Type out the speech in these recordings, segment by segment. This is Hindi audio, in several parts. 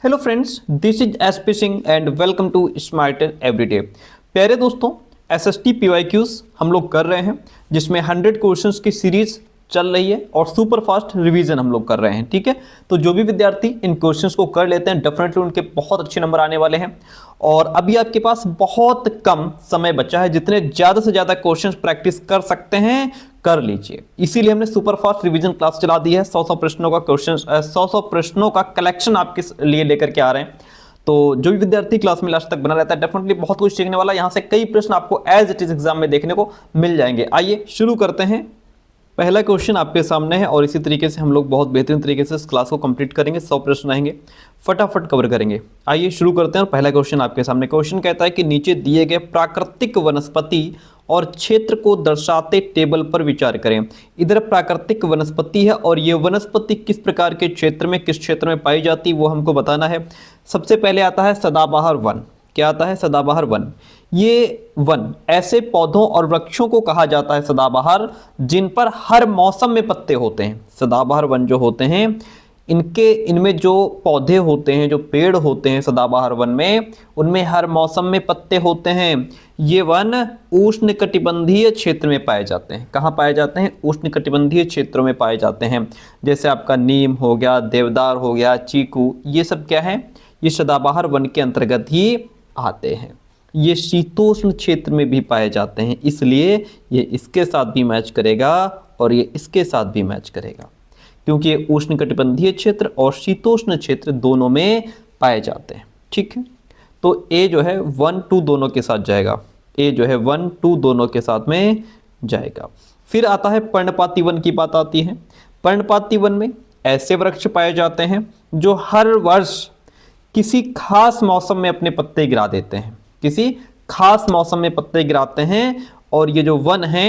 Hello friends, this is SP Singh and welcome to Smarter Everyday. प्यारे दोस्तों, एसएसटी पीवाईक्यूज हम लोग कर रहे हैं जिसमें 100 क्वेश्चंस की सीरीज चल रही है और सुपर फास्ट रिवीजन हम लोग कर रहे हैं। ठीक है, तो जो भी विद्यार्थी इन क्वेश्चंस को कर लेते हैं डेफिनेटली उनके बहुत अच्छे नंबर आने वाले हैं। और अभी आपके पास बहुत कम समय बचा है, जितने ज़्यादा से ज़्यादा क्वेश्चंस प्रैक्टिस कर सकते हैं कर लीजिए। इसीलिए हमने सुपर फास्ट रिवीजन क्लास चला दी है। 100 प्रश्नों का क्वेश्चन 100 प्रश्नों का कलेक्शन आपके लिए लेकर के आ रहे हैं। तो जो भी विद्यार्थी क्लास में लास्ट तक बना रहता है डेफिनेटली बहुत कुछ सीखने वाला है। यहाँ से कई प्रश्न आपको एज इट इज एग्जाम में देखने को मिल जाएंगे। आइए शुरू करते हैं। पहला क्वेश्चन आपके सामने है और इसी तरीके से हम लोग बहुत बेहतरीन तरीके से इस क्लास को कंप्लीट करेंगे। 100 प्रश्न आएंगे, फटाफट कवर करेंगे। आइए शुरू करते हैं और पहला क्वेश्चन आपके सामने। क्वेश्चन कहता है कि नीचे दिए गए प्राकृतिक वनस्पति और क्षेत्र को दर्शाते टेबल पर विचार करें। इधर प्राकृतिक वनस्पति है और ये वनस्पति किस प्रकार के क्षेत्र में, किस क्षेत्र में पाई जाती है वो हमको बताना है। सबसे पहले आता है सदाबहार वन। क्या आता है? सदाबहार वन। ये वन ऐसे पौधों और वृक्षों को कहा जाता है सदाबहार जिन पर हर मौसम में पत्ते होते हैं। सदाबहार वन जो होते हैं इनमें जो पौधे होते हैं, जो पेड़ होते हैं सदाबहार वन में, उनमें हर मौसम में पत्ते होते हैं। ये वन उष्णकटिबंधीय क्षेत्र में पाए जाते हैं। कहाँ पाए जाते हैं? उष्णकटिबंधीय क्षेत्रों में पाए जाते हैं। जैसे आपका नीम हो गया, देवदार हो गया, चीकू, ये सब क्या है? ये सदाबहार वन के अंतर्गत ही आते हैं। ये शीतोष्ण क्षेत्र में भी पाए जाते हैं, इसलिए ये इसके साथ भी मैच करेगा और ये इसके साथ भी मैच करेगा, क्योंकि ये उष्णकटिबंधीय क्षेत्र और शीतोष्ण क्षेत्र दोनों में पाए जाते हैं। ठीक है, तो ए जो है 1 2 दोनों के साथ जाएगा। ए जो है 1 2 दोनों के साथ में जाएगा। फिर आता है पर्णपाती वन की बात आती है। पर्णपाती वन में ऐसे वृक्ष पाए जाते हैं जो हर वर्ष किसी खास मौसम में अपने पत्ते गिरा देते हैं। किसी खास मौसम में पत्ते गिराते हैं और ये जो वन है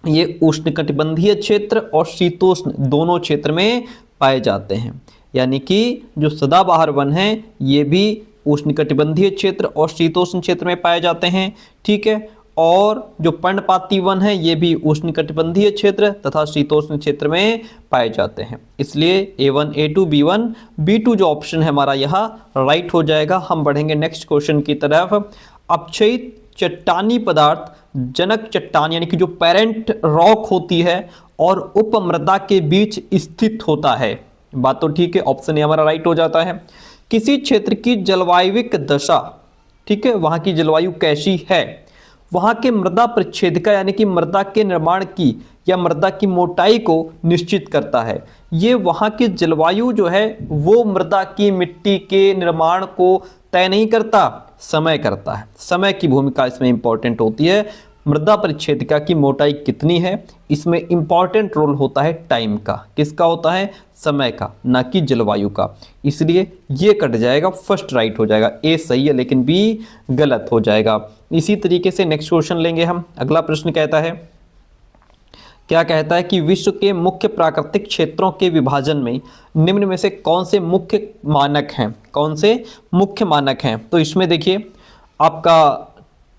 ये उष्णकटिबंधीय क्षेत्र और शीतोष्ण दोनों क्षेत्र में पाए जाते हैं। यानी कि जो सदाबहार वन है ये भी उष्णकटिबंधीय क्षेत्र और शीतोष्ण क्षेत्र में पाए जाते हैं। ठीक है, और जो पर्णपाती वन है ये भी उष्णकटिबंधीय क्षेत्र तथा शीतोष्ण क्षेत्र में पाए जाते हैं। इसलिए A1 A2 B1 B2 जो ऑप्शन है हमारा यहाँ राइट हो जाएगा। हम बढ़ेंगे नेक्स्ट क्वेश्चन की तरफ। अपक्षयित चट्टानी पदार्थ जनक चट्टान यानी कि जो पेरेंट रॉक होती है और उपमृदा के बीच स्थित होता है। बात तो ठीक है, ऑप्शन ए हमारा राइट हो जाता है। किसी क्षेत्र की जलवायविक दशा, ठीक है, वहां की जलवायु कैसी है, वहां के मृदा परिच्छेदिका यानी कि मृदा के निर्माण की या मृदा की मोटाई को निश्चित करता है। ये वहां की जलवायु जो है वो मृदा की मिट्टी के निर्माण को तय नहीं करता, समय करता है। समय की भूमिका इसमें इंपॉर्टेंट होती है। मृदा परिच्छेदिका की मोटाई कितनी है, इसमें इंपॉर्टेंट रोल होता है टाइम का। किसका होता है? समय का, ना कि जलवायु का। इसलिए ये कट जाएगा, फर्स्ट राइट हो जाएगा। ए सही है लेकिन बी गलत हो जाएगा। इसी तरीके से नेक्स्ट क्वेश्चन लेंगे हम। अगला प्रश्न कहता है, क्या कहता है कि विश्व के मुख्य प्राकृतिक क्षेत्रों के विभाजन में निम्न में से कौन से मुख्य मानक हैं? कौन से मुख्य मानक हैं? तो इसमें देखिए आपका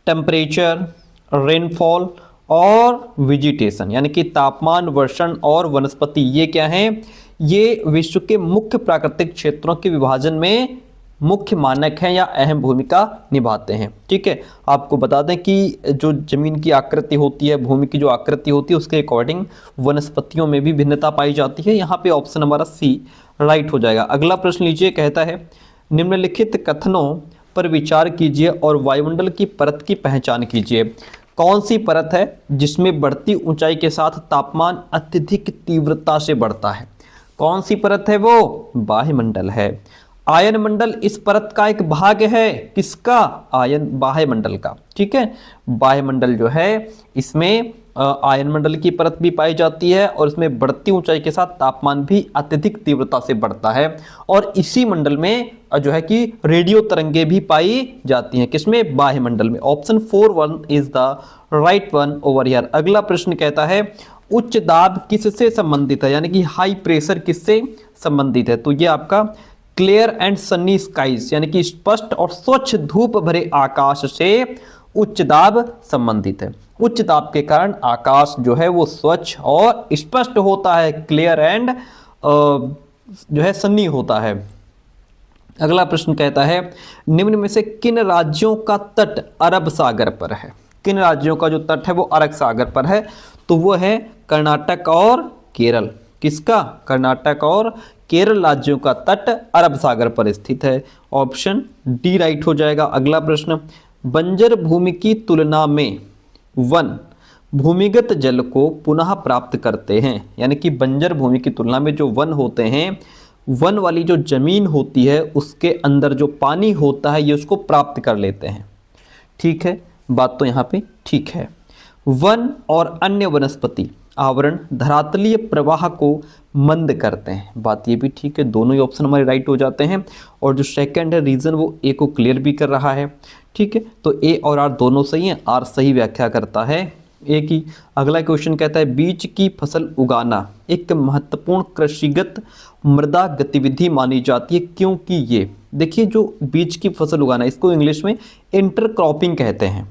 टेम्परेचर, रेनफॉल और वेजिटेशन यानी कि तापमान, वर्षण और वनस्पति, ये क्या हैं? ये विश्व के मुख्य प्राकृतिक क्षेत्रों के विभाजन में मुख्य मानक हैं या अहम भूमिका निभाते हैं। ठीक है, आपको बता दें कि जो जमीन की आकृति होती है, भूमि की जो आकृति होती है, उसके अकॉर्डिंग वनस्पतियों में भी भिन्नता पाई जाती है। यहाँ पे ऑप्शन हमारा सी राइट हो जाएगा। अगला प्रश्न लीजिए, कहता है निम्नलिखित कथनों पर विचार कीजिए और वायुमंडल की परत की पहचान कीजिए। कौन सी परत है जिसमें बढ़ती ऊंचाई के साथ तापमान अत्यधिक तीव्रता से बढ़ता है? कौन सी परत है वो? बाह्यमंडल है। आयन मंडल इस परत का एक भाग है। किसका? बाह्यमंडल का। ठीक है, बाह्यमंडल जो है इसमें आयन मंडल की परत भी पाई जाती है और इसमें बढ़ती ऊंचाई के साथ तापमान भी अत्यधिक तीव्रता से बढ़ता है। और इसी मंडल में जो है कि रेडियो तरंगे भी पाई जाती हैं। किसमें? बाह्यमंडल में। Option 4 is the right one over here. अगला प्रश्न कहता है उच्च दाब किससे संबंधित है, यानी कि हाई प्रेशर किससे संबंधित है? तो ये आपका क्लियर एंड सन्नी स्काइज यानी कि स्पष्ट और स्वच्छ धूप भरे आकाश से उच्च दाब संबंधित है। उच्च दाब के कारण आकाश जो है वो स्वच्छ और स्पष्ट होता है, क्लियर एंड जो है सन्नी होता है। अगला प्रश्न कहता है निम्न में से किन राज्यों का तट अरब सागर पर है। किन राज्यों का जो तट है वो अरब सागर पर है, तो वो है कर्नाटक और केरल। किसका? कर्नाटक और केरल राज्यों का तट अरब सागर पर स्थित है। ऑप्शन डी राइट हो जाएगा। अगला प्रश्न, बंजर भूमि की तुलना में वन भूमिगत जल को पुनः प्राप्त करते हैं, यानी कि बंजर भूमि की तुलना में जो वन होते हैं, वन वाली जो जमीन होती है उसके अंदर जो पानी होता है ये उसको प्राप्त कर लेते हैं। ठीक है, बात तो यहाँ पे ठीक है। वन और अन्य वनस्पति आवरण धरातलीय प्रवाह को मंद करते हैं, बात ये भी ठीक है। दोनों ही ऑप्शन हमारे राइट हो जाते हैं। और जो सेकंड है रीजन वो ए को क्लियर भी कर रहा है। ठीक है, तो ए और आर दोनों सही हैं, आर सही व्याख्या करता है ए की। अगला क्वेश्चन कहता है बीज की फसल उगाना एक महत्वपूर्ण कृषिगत मृदा गतिविधि मानी जाती है क्योंकि ये, देखिए जो बीज की फसल उगाना इसको इंग्लिश में इंटरक्रॉपिंग कहते हैं,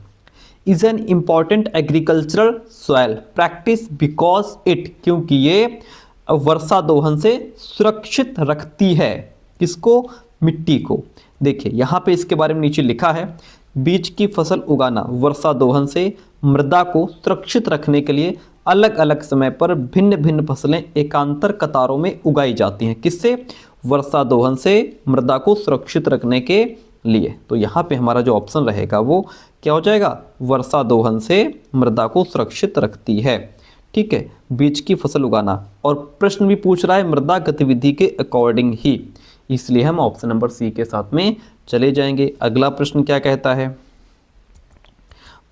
is an important agricultural soil practice because it, क्योंकि ये वर्षा दोहन से सुरक्षित रखती है किसको? मिट्टी को। देखिए यहाँ पे इसके बारे में नीचे लिखा है बीज की फसल उगाना वर्षा दोहन से मृदा को सुरक्षित रखने के लिए अलग अलग समय पर भिन्न भिन्न फसलें एकांतर कतारों में उगाई जाती हैं। किससे? वर्षा दोहन से मृदा को सुरक्षित रखने के लिए। तो यहाँ पे हमारा जो ऑप्शन रहेगा वो क्या हो जाएगा? वर्षा दोहन से मृदा को सुरक्षित रखती है। ठीक है, बीज की फसल उगाना, और प्रश्न भी पूछ रहा है मृदा गतिविधि के अकॉर्डिंग ही, इसलिए हम ऑप्शन नंबर सी के साथ में चले जाएंगे। अगला प्रश्न क्या कहता है?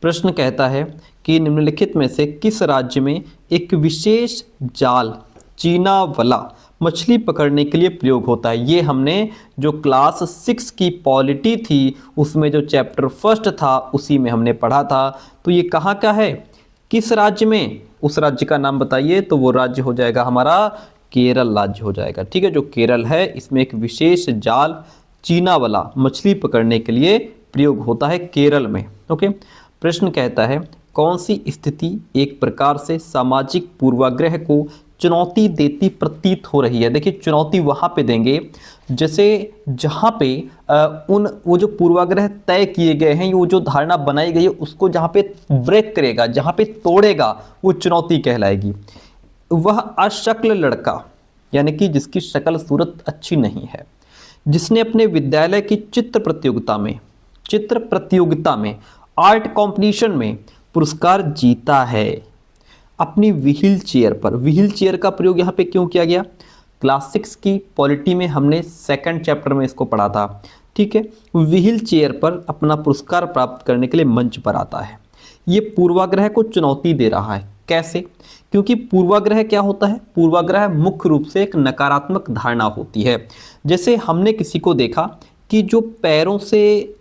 प्रश्न कहता है कि निम्नलिखित में से किस राज्य में एक विशेष जाल चीना वला मछली पकड़ने के लिए प्रयोग होता है। ये हमने जो क्लास 6 की पॉलिटी थी उसमें जो चैप्टर फर्स्ट था उसी में हमने पढ़ा था। तो ये कहाँ का है, किस राज्य में? उस राज्य का नाम बताइए। तो वो राज्य हो जाएगा हमारा केरल राज्य हो जाएगा। ठीक है, जो केरल है इसमें एक विशेष जाल चीना वाला मछली पकड़ने के लिए प्रयोग होता है केरल में। ओके, प्रश्न कहता है कौन सी स्थिति एक प्रकार से सामाजिक पूर्वाग्रह को चुनौती देती प्रतीत हो रही है। देखिए चुनौती वहाँ पे देंगे जैसे जहाँ पे वो जो पूर्वाग्रह तय किए गए हैं, वो जो धारणा बनाई गई है उसको जहाँ पे ब्रेक करेगा, जहाँ पे तोड़ेगा, वो चुनौती कहलाएगी। वह अशक्ल लड़का, यानी कि जिसकी शक्ल सूरत अच्छी नहीं है, जिसने अपने विद्यालय की चित्र प्रतियोगिता में आर्ट कॉम्पिटिशन में पुरस्कार जीता है अपनी व्हील चेयर पर। व्हील चेयर का प्रयोग यहाँ पे क्यों किया गया? क्लास 6 की पॉलिटी में हमने सेकंड चैप्टर में इसको पढ़ा था। ठीक है, व्हील चेयर पर अपना पुरस्कार प्राप्त करने के लिए मंच पर आता है। ये पूर्वाग्रह को चुनौती दे रहा है। कैसे? क्योंकि पूर्वाग्रह क्या होता है? पूर्वाग्रह मुख्य रूप से एक नकारात्मक धारणा होती है। जैसे हमने किसी को देखा कि जो पैरों से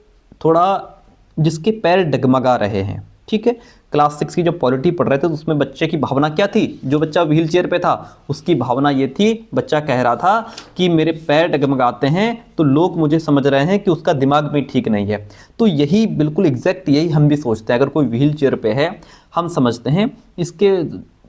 थोड़ा, जिसके पैर डगमगा रहे हैं। ठीक है, क्लास 6 की जो पॉलिटी पढ़ रहे थे तो उसमें बच्चे की भावना क्या थी? जो बच्चा व्हील चेयर पे था उसकी भावना ये थी, बच्चा कह रहा था कि मेरे पैर डगमगाते हैं तो लोग मुझे समझ रहे हैं कि उसका दिमाग भी ठीक नहीं है। तो यही बिल्कुल एग्जैक्ट यही हम भी सोचते हैं। अगर कोई व्हील चेयर पे है हम समझते हैं इसके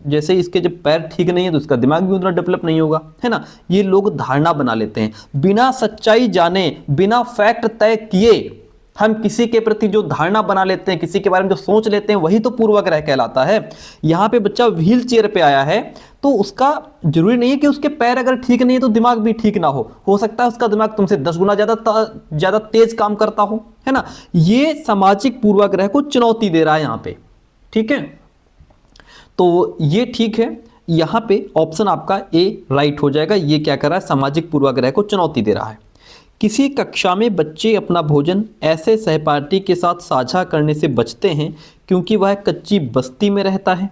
जैसे इसके जब पैर ठीक नहीं है तो उसका दिमाग भी उतना डेवलप नहीं होगा, है ना। ये लोग धारणा बना लेते हैं बिना सच्चाई जाने, बिना फैक्ट तय किए। हम किसी के प्रति जो धारणा बना लेते हैं, किसी के बारे में जो सोच लेते हैं, वही तो पूर्वाग्रह कहलाता है। यहाँ पे बच्चा व्हील चेयर पे आया है तो उसका जरूरी नहीं है कि उसके पैर अगर ठीक नहीं है तो दिमाग भी ठीक ना हो सकता है उसका दिमाग तुमसे 10 गुना ज़्यादा तेज काम करता हो, है ना। ये सामाजिक पूर्वाग्रह को चुनौती दे रहा है यहाँ पे। ठीक है, तो ये ठीक है, यहाँ पे ऑप्शन आपका ए राइट हो जाएगा। ये क्या कर रहा है? सामाजिक पूर्वाग्रह को चुनौती दे रहा है। किसी कक्षा में बच्चे अपना भोजन ऐसे सहपाठी के साथ साझा करने से बचते हैं क्योंकि वह कच्ची बस्ती में रहता है।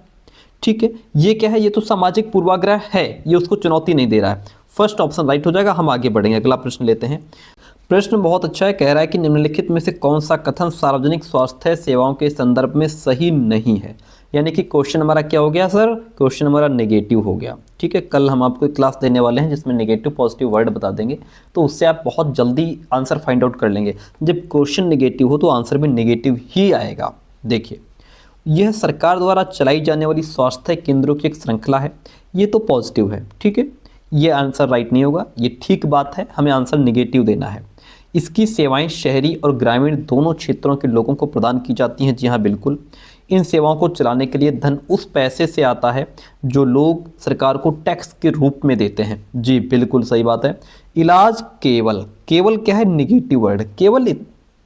ठीक है, ये क्या है? ये तो सामाजिक पूर्वाग्रह है, ये उसको चुनौती नहीं दे रहा है। फर्स्ट ऑप्शन राइट हो जाएगा। हम आगे बढ़ेंगे, अगला प्रश्न लेते हैं। प्रश्न बहुत अच्छा है, कह रहा है कि निम्नलिखित में से कौन सा कथन सार्वजनिक स्वास्थ्य सेवाओं के संदर्भ में सही नहीं है। यानी कि क्वेश्चन हमारा क्या हो गया सर? क्वेश्चन हमारा नेगेटिव हो गया। ठीक है, कल हम आपको एक क्लास देने वाले हैं जिसमें नेगेटिव पॉजिटिव वर्ड बता देंगे, तो उससे आप बहुत जल्दी आंसर फाइंड आउट कर लेंगे। जब क्वेश्चन नेगेटिव हो तो आंसर भी नेगेटिव ही आएगा। देखिए, यह सरकार द्वारा चलाई जाने वाली स्वास्थ्य केंद्रों की एक श्रृंखला है, ये तो पॉजिटिव है। ठीक है, ये आंसर राइट नहीं होगा, ये ठीक बात है, हमें आंसर निगेटिव देना है। इसकी सेवाएं शहरी और ग्रामीण दोनों क्षेत्रों के लोगों को प्रदान की जाती हैं। जी हाँ, बिल्कुल। इन सेवाओं को चलाने के लिए धन उस पैसे से आता है जो लोग सरकार को टैक्स के रूप में देते हैं। जी बिल्कुल सही बात है। इलाज केवल, केवल क्या है? Negative word. केवल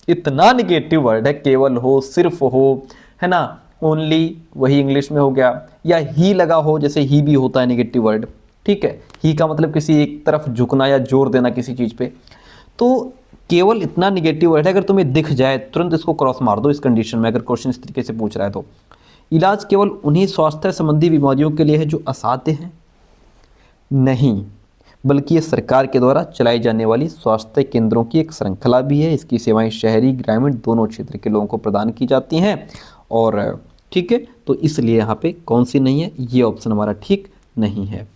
इतना निगेटिव वर्ड है, केवल हो, सिर्फ हो, है ना, ओनली, वही इंग्लिश में हो गया, या ही लगा हो, जैसे ही भी होता है निगेटिव वर्ड, ठीक है। ही का मतलब किसी एक तरफ झुकना या जोर देना किसी चीज़ पे। तो केवल इतना निगेटिव वर्ड है, अगर तुम्हें दिख जाए तुरंत इसको क्रॉस मार दो इस कंडीशन में, अगर क्वेश्चन इस तरीके से पूछ रहा है तो। इलाज केवल उन्हीं स्वास्थ्य संबंधी बीमारियों के लिए है जो असाध्य हैं? नहीं, बल्कि ये सरकार के द्वारा चलाई जाने वाली स्वास्थ्य केंद्रों की एक श्रृंखला भी है। इसकी सेवाएं शहरी ग्रामीण दोनों क्षेत्र के लोगों को प्रदान की जाती हैं। और ठीक है, तो इसलिए यहाँ पे कौन सी नहीं है? ये ऑप्शन हमारा ठीक नहीं है।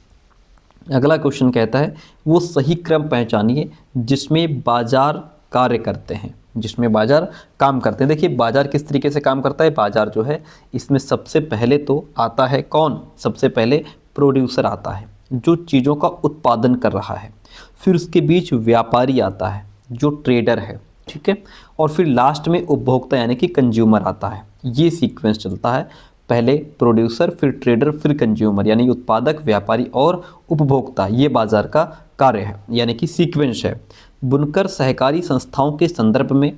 अगला क्वेश्चन कहता है वो सही क्रम पहचानिए जिसमें बाजार कार्य करते हैं, जिसमें बाजार काम करते हैं। देखिए बाजार किस तरीके से काम करता है। बाजार जो है इसमें सबसे पहले तो आता है कौन? सबसे पहले प्रोड्यूसर आता है जो चीज़ों का उत्पादन कर रहा है, फिर उसके बीच व्यापारी आता है जो ट्रेडर है, ठीक है, और फिर लास्ट में उपभोक्ता यानी कि कंज्यूमर आता है। ये सीक्वेंस चलता है, पहले प्रोड्यूसर, फिर ट्रेडर, फिर कंज्यूमर, यानी उत्पादक, व्यापारी और उपभोक्ता। ये बाजार का कार्य है, यानी कि सीक्वेंस है। बुनकर सहकारी संस्थाओं के संदर्भ में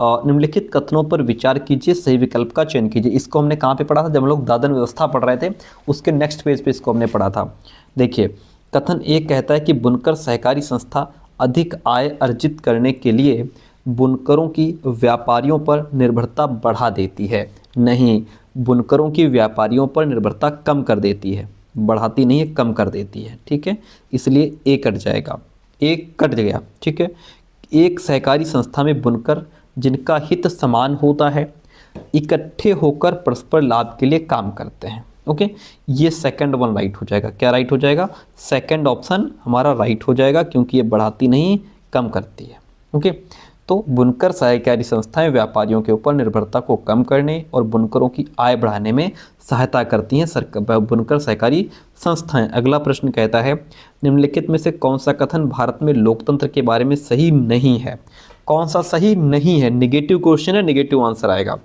निम्नलिखित कथनों पर विचार कीजिए, सही विकल्प का चयन कीजिए। इसको हमने कहाँ पे पढ़ा था? जब हम लोग दादन व्यवस्था पढ़ रहे थे उसके नेक्स्ट पेज पे इसको हमने पढ़ा था। देखिए कथन एक कहता है कि बुनकर सहकारी संस्था अधिक आय अर्जित करने के लिए बुनकरों की व्यापारियों पर निर्भरता बढ़ा देती है। नहीं, बुनकरों की व्यापारियों पर निर्भरता कम कर देती है, बढ़ाती नहीं है, कम कर देती है, ठीक है। इसलिए ए कट जाएगा, एक कट गया, ठीक है। एक सहकारी संस्था में बुनकर जिनका हित समान होता है इकट्ठे होकर परस्पर लाभ के लिए काम करते हैं। ओके, ये सेकंड वन राइट हो जाएगा। क्या राइट हो जाएगा? सेकंड ऑप्शन हमारा राइट हो जाएगा, क्योंकि ये बढ़ाती नहीं कम करती है। ओके, तो बुनकर सहकारी संस्थाएं व्यापारियों के ऊपर निर्भरता को कम करने और बुनकरों की आय बढ़ाने में सहायता करती हैं बुनकर सहकारी संस्थाएं। अगला प्रश्न कहता है निम्नलिखित में से कौन सा कथन भारत में लोकतंत्र के बारे में सही नहीं है? कौन सा सही नहीं है? निगेटिव क्वेश्चन है, निगेटिव आंसर आएगा।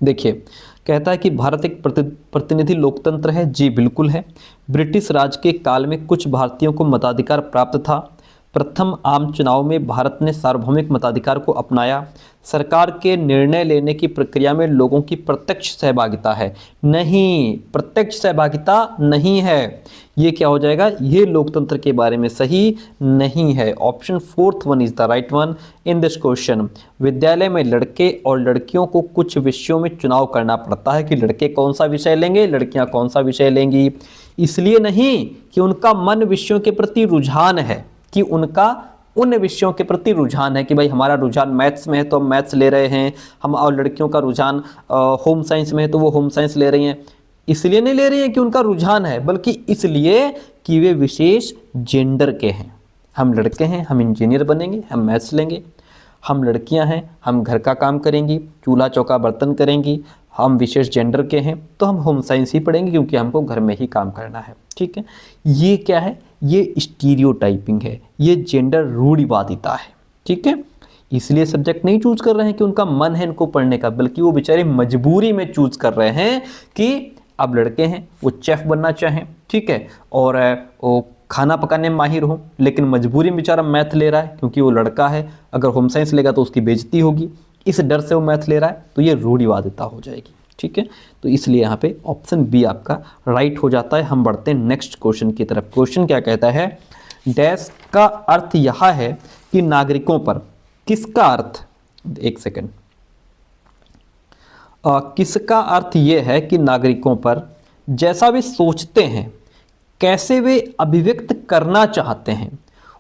देखिए कहता है कि भारत एक प्रतिनिधि लोकतंत्र है। जी बिल्कुल है। ब्रिटिश राज के काल में कुछ भारतीयों को मताधिकार प्राप्त था। प्रथम आम चुनाव में भारत ने सार्वभौमिक मताधिकार को अपनाया। सरकार के निर्णय लेने की प्रक्रिया में लोगों की प्रत्यक्ष सहभागिता है। नहीं, प्रत्यक्ष सहभागिता नहीं है। ये क्या हो जाएगा? ये लोकतंत्र के बारे में सही नहीं है। Option fourth one is the right one in this question. विद्यालय में लड़के और लड़कियों को कुछ विषयों में चुनाव करना पड़ता है कि लड़के कौन सा विषय लेंगे, लड़कियां कौन सा विषय लेंगी। इसलिए नहीं कि उनका मन विषयों के प्रति रुझान है, कि उनका उन विषयों के प्रति रुझान है कि भाई हमारा रुझान मैथ्स में है तो हम मैथ्स ले रहे हैं, हम, और लड़कियों का रुझान होम साइंस में है तो वो होम साइंस ले रही हैं। इसलिए नहीं ले रही हैं कि उनका रुझान है, बल्कि इसलिए कि वे विशेष जेंडर के हैं। हम लड़के हैं, हम इंजीनियर बनेंगे, हम मैथ्स लेंगे। हम लड़कियां हैं, हम घर का काम करेंगी, चूल्हा चौका बर्तन करेंगी। हम विशेष जेंडर के हैं तो हम होम साइंस ही पढ़ेंगे, क्योंकि हमको घर में ही काम करना है, ठीक है। ये क्या है? ये स्टीरियोटाइपिंग है, ये जेंडर रूढ़िवादिता है, ठीक है। इसलिए सब्जेक्ट नहीं चूज कर रहे हैं कि उनका मन है इनको पढ़ने का, बल्कि वो बेचारे मजबूरी में चूज कर रहे हैं कि अब लड़के हैं, वो चेफ बनना चाहें, ठीक है, और वो खाना पकाने में माहिर हो, लेकिन मजबूरी में बेचारा मैथ ले रहा है क्योंकि वो लड़का है। अगर होम साइंस लेगा तो उसकी बेइज्जती होगी, इस डर से वो मैथ ले रहा है, तो ये रूढ़िवादिता हो जाएगी, ठीक है। तो इसलिए यहाँ पे ऑप्शन बी आपका राइट हो जाता है। हम बढ़ते हैं नेक्स्ट क्वेश्चन की तरफ। क्वेश्चन क्या कहता है? डैश का अर्थ यह है कि नागरिकों पर, किसका अर्थ, एक सेकेंड, किसका अर्थ ये है कि नागरिकों पर जैसा वे सोचते हैं, कैसे वे अभिव्यक्त करना चाहते हैं,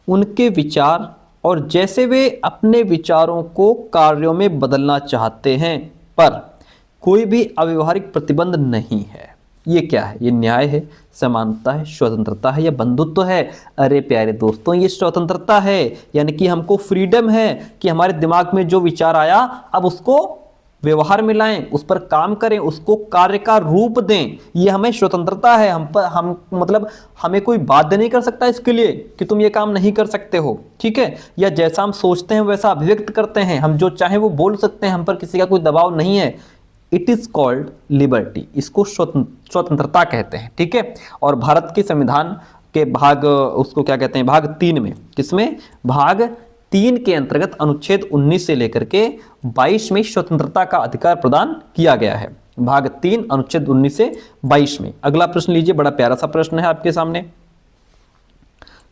उनके विचार और जैसे वे अपने विचारों को कार्यों में बदलना चाहते हैं, पर कोई भी अव्यवहारिक प्रतिबंध नहीं है। ये क्या है? ये न्याय है, समानता है, स्वतंत्रता है या बंधुत्व है? अरे प्यारे दोस्तों, ये स्वतंत्रता है, यानी कि हमको फ्रीडम है कि हमारे दिमाग में जो विचार आया अब उसको व्यवहार में लाएं, उस पर काम करें, उसको कार्य का रूप दें। ये हमें स्वतंत्रता है। हम मतलब हमें कोई बाध्य नहीं कर सकता इसके लिए कि तुम ये काम नहीं कर सकते हो, ठीक है। या जैसा हम सोचते हैं वैसा अभिव्यक्त करते हैं, हम जो चाहें वो बोल सकते हैं, हम पर किसी का कोई दबाव नहीं है। इट इज कॉल्ड लिबर्टी, इसको स्वतंत्रता कहते हैं, ठीक है। और भारत के संविधान के भाग, उसको क्या कहते हैं, भाग 3 में, किसमें, भाग 3 के अंतर्गत अनुच्छेद 19 से लेकर के 22 में स्वतंत्रता का अधिकार प्रदान किया गया है। भाग 3 अनुच्छेद 19 से 22 में। अगला प्रश्न लीजिए, बड़ा प्यारा सा प्रश्न है आपके सामने।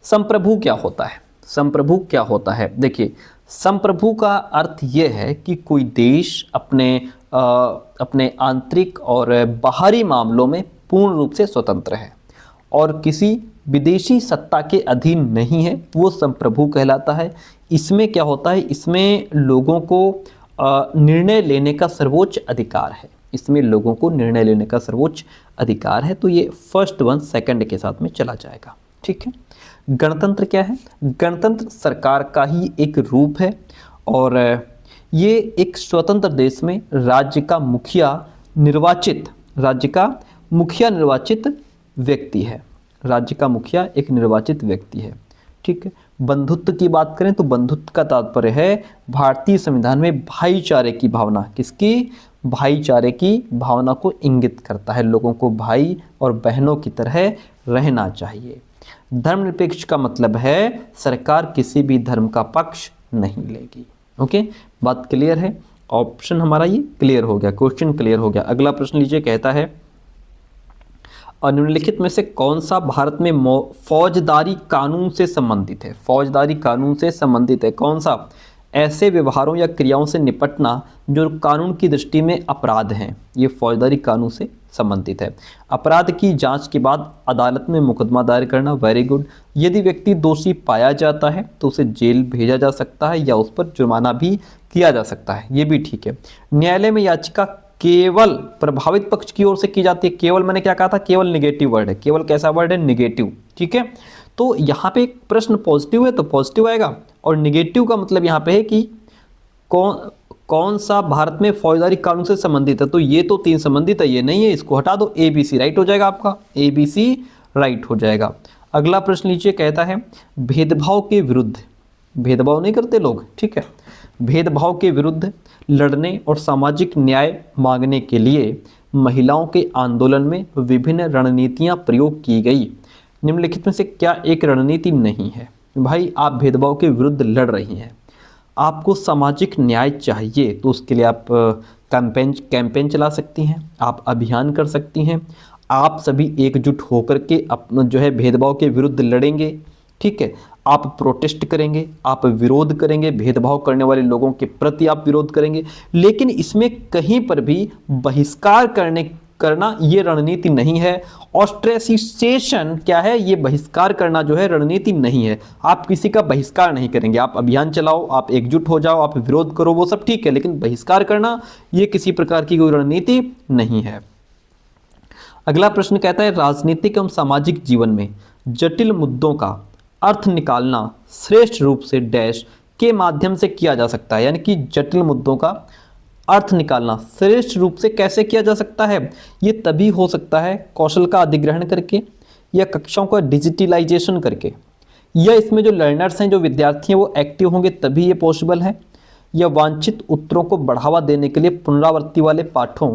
संप्रभु क्या होता है? संप्रभु क्या होता है? देखिए, संप्रभु का अर्थ यह है कि कोई देश अपने आंतरिक और बाहरी मामलों में पूर्ण रूप से स्वतंत्र है और किसी विदेशी सत्ता के अधीन नहीं है, वो संप्रभु कहलाता है। इसमें क्या होता है, इसमें लोगों को निर्णय लेने का सर्वोच्च अधिकार है। इसमें लोगों को निर्णय लेने का सर्वोच्च अधिकार है। तो ये फर्स्ट वन सेकंड के साथ में चला जाएगा, ठीक है। गणतंत्र क्या है? गणतंत्र सरकार का ही एक रूप है और ये एक स्वतंत्र देश में राज्य का मुखिया निर्वाचित व्यक्ति है। राज्य का मुखिया एक निर्वाचित व्यक्ति है, ठीक है। बंधुत्व की बात करें तो बंधुत्व का तात्पर्य है भारतीय संविधान में भाईचारे की भावना। किसकी? भाईचारे की भावना को इंगित करता है। लोगों को भाई और बहनों की तरह रहना चाहिए। धर्मनिरपेक्ष का मतलब है सरकार किसी भी धर्म का पक्ष नहीं लेगी। ओके, बात क्लियर है? ऑप्शन हमारा ये क्लियर हो गया, क्वेश्चन क्लियर हो गया। अगला प्रश्न लीजिए, कहता है निम्नलिखित में से कौन सा भारत में फौजदारी कानून से संबंधित है? फौजदारी कानून से संबंधित है कौन सा? ऐसे व्यवहारों या क्रियाओं से निपटना जो कानून की दृष्टि में अपराध हैं, ये फौजदारी कानून से संबंधित है। अपराध की जांच के बाद अदालत में मुकदमा दायर करना, वेरी गुड। यदि व्यक्ति दोषी पाया जाता है तो उसे जेल भेजा जा सकता है या उस पर जुर्माना भी किया जा सकता है, ये भी ठीक है। न्यायालय में याचिका केवल प्रभावित पक्ष की ओर से की जाती है। केवल मैंने क्या कहा था? केवल निगेटिव वर्ड है। केवल कैसा वर्ड है? निगेटिव, ठीक है। तो यहाँ पे एक प्रश्न पॉजिटिव है तो पॉजिटिव आएगा, और निगेटिव का मतलब यहाँ पे है कि कौन सा भारत में फौजदारी कानून से संबंधित है। तो ये तो 3 संबंधित है, ये नहीं है, इसको हटा दो। ABC राइट हो जाएगा आपका, ABC राइट हो जाएगा। अगला प्रश्न लीजिए, कहता है भेदभाव के विरुद्ध, भेदभाव नहीं करते लोग, ठीक है, भेदभाव के विरुद्ध लड़ने और सामाजिक न्याय मांगने के लिए महिलाओं के आंदोलन में विभिन्न रणनीतियां प्रयोग की गई। निम्नलिखित में से क्या एक रणनीति नहीं है? भाई, आप भेदभाव के विरुद्ध लड़ रही हैं, आपको सामाजिक न्याय चाहिए, तो उसके लिए आप कैंपेन चला सकती हैं, आप अभियान कर सकती हैं, आप सभी एकजुट होकर के अपना जो है भेदभाव के विरुद्ध लड़ेंगे, ठीक है। आप प्रोटेस्ट करेंगे, आप विरोध करेंगे, भेदभाव करने वाले लोगों के प्रति आप विरोध करेंगे, लेकिन इसमें कहीं पर भी बहिष्कार करना ये रणनीति नहीं है। ऑस्ट्रेसिसेशन क्या है? ये बहिष्कार करना जो है रणनीति नहीं है। आप किसी का बहिष्कार नहीं करेंगे, आप अभियान चलाओ, आप एकजुट हो जाओ, आप विरोध करो, वो सब ठीक है, लेकिन बहिष्कार करना ये किसी प्रकार की कोई रणनीति नहीं है। अगला प्रश्न कहता है राजनीतिक एवं सामाजिक जीवन में जटिल मुद्दों का अर्थ निकालना श्रेष्ठ रूप से डैश के माध्यम से किया जा सकता है। यानी कि जटिल मुद्दों का अर्थ निकालना श्रेष्ठ रूप से कैसे किया जा सकता है? ये तभी हो सकता है कौशल का अधिग्रहण करके, या कक्षाओं का डिजिटलाइजेशन करके, या इसमें जो लर्नर्स हैं, जो विद्यार्थी हैं, वो एक्टिव होंगे तभी ये पॉसिबल है, या वांछित उत्तरों को बढ़ावा देने के लिए पुनरावृत्ति वाले पाठों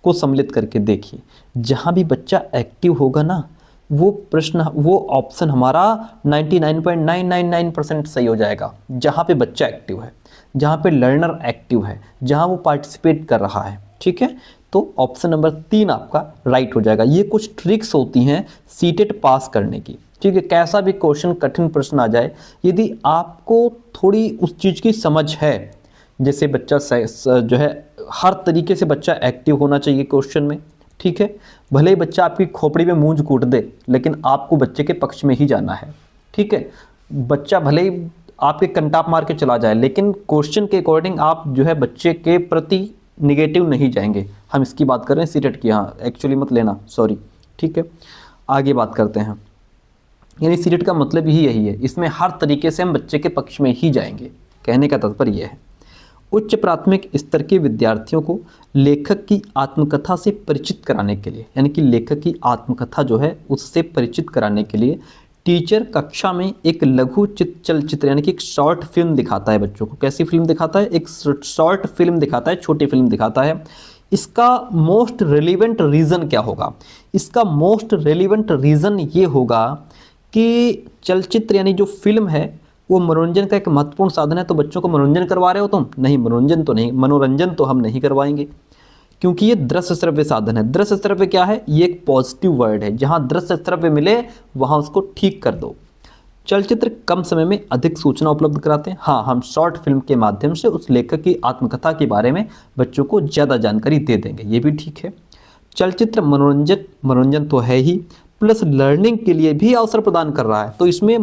को सम्मिलित करके। देखिए, जहाँ भी बच्चा एक्टिव होगा ना, वो ऑप्शन हमारा 99.999% सही हो जाएगा। जहाँ पे बच्चा एक्टिव है, जहाँ पे लर्नर एक्टिव है, जहाँ वो पार्टिसिपेट कर रहा है, ठीक है, तो ऑप्शन नंबर 3 आपका राइट हो जाएगा। ये कुछ ट्रिक्स होती हैं सीटेट पास करने की, ठीक है। कैसा भी क्वेश्चन, कठिन प्रश्न आ जाए, यदि आपको थोड़ी उस चीज़ की समझ है, जैसे बच्चा जो है हर तरीके से बच्चा एक्टिव होना चाहिए क्वेश्चन में, ठीक है। भले ही बच्चा आपकी खोपड़ी में मूंज कूट दे, लेकिन आपको बच्चे के पक्ष में ही जाना है, ठीक है। बच्चा भले ही आपके कंटाप मार के चला जाए, लेकिन क्वेश्चन के अकॉर्डिंग आप जो है बच्चे के प्रति निगेटिव नहीं जाएंगे। हम इसकी बात कर रहे हैं सीटेट की, हाँ एक्चुअली मत लेना, सॉरी, ठीक है। आगे बात करते हैं। यानी सीटेट का मतलब ही यही है, इसमें हर तरीके से हम बच्चे के पक्ष में ही जाएंगे, कहने का तात्पर्य यह है। उच्च प्राथमिक स्तर के विद्यार्थियों को लेखक की आत्मकथा से परिचित कराने के लिए, यानी कि लेखक की आत्मकथा जो है उससे परिचित कराने के लिए टीचर कक्षा में एक लघु चलचित्र यानी कि एक शॉर्ट फिल्म दिखाता है बच्चों को। कैसी फिल्म दिखाता है? एक शॉर्ट फिल्म दिखाता है, छोटी फिल्म दिखाता है। इसका मोस्ट रेलिवेंट रीज़न क्या होगा? इसका मोस्ट रेलिवेंट रीज़न ये होगा कि चलचित्र यानी जो फिल्म है वो मनोरंजन का एक महत्वपूर्ण साधन है। तो बच्चों को मनोरंजन करवा रहे हो तुम? नहीं, मनोरंजन तो हम नहीं करवाएंगे, क्योंकि ये दृश्य श्रव्य साधन है। दृश्य श्रव्य क्या है? ये एक पॉजिटिव वर्ड है। जहाँ दृश्य श्रव्य मिले वहाँ उसको ठीक कर दो। चलचित्र कम समय में अधिक सूचना उपलब्ध कराते हैं। हाँ, हम शॉर्ट फिल्म के माध्यम से उस लेखक की आत्मकथा के बारे में बच्चों को ज़्यादा जानकारी दे देंगे, ये भी ठीक है। चलचित्र मनोरंजन तो है ही, प्लस लर्निंग के लिए भी अवसर प्रदान कर रहा है। तो इसमें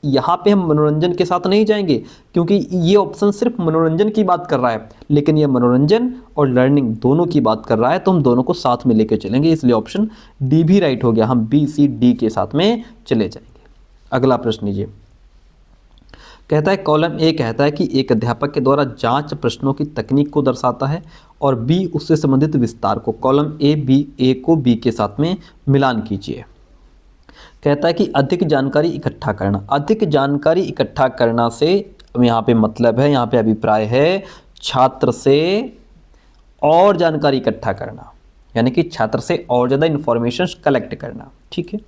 यहाँ पे हम मनोरंजन के साथ नहीं जाएंगे, क्योंकि ये ऑप्शन सिर्फ मनोरंजन की बात कर रहा है, लेकिन ये मनोरंजन और लर्निंग दोनों की बात कर रहा है, तो हम दोनों को साथ में लेके चलेंगे। इसलिए ऑप्शन डी भी राइट हो गया। हम बी, सी, डी के साथ में चले जाएंगे। अगला प्रश्न लीजिए। कहता है कॉलम ए कहता है कि एक अध्यापक के द्वारा जांच प्रश्नों की तकनीक को दर्शाता है और बी उससे संबंधित विस्तार को। कॉलम ए को बी के साथ में मिलान कीजिए। कहता है कि अधिक जानकारी इकट्ठा करना। अधिक जानकारी इकट्ठा करना से यहाँ पे मतलब है, यहाँ पे अभिप्राय है छात्र से और जानकारी इकट्ठा करना, यानी कि छात्र से और ज़्यादा इंफॉर्मेशन कलेक्ट करना। ठीक है।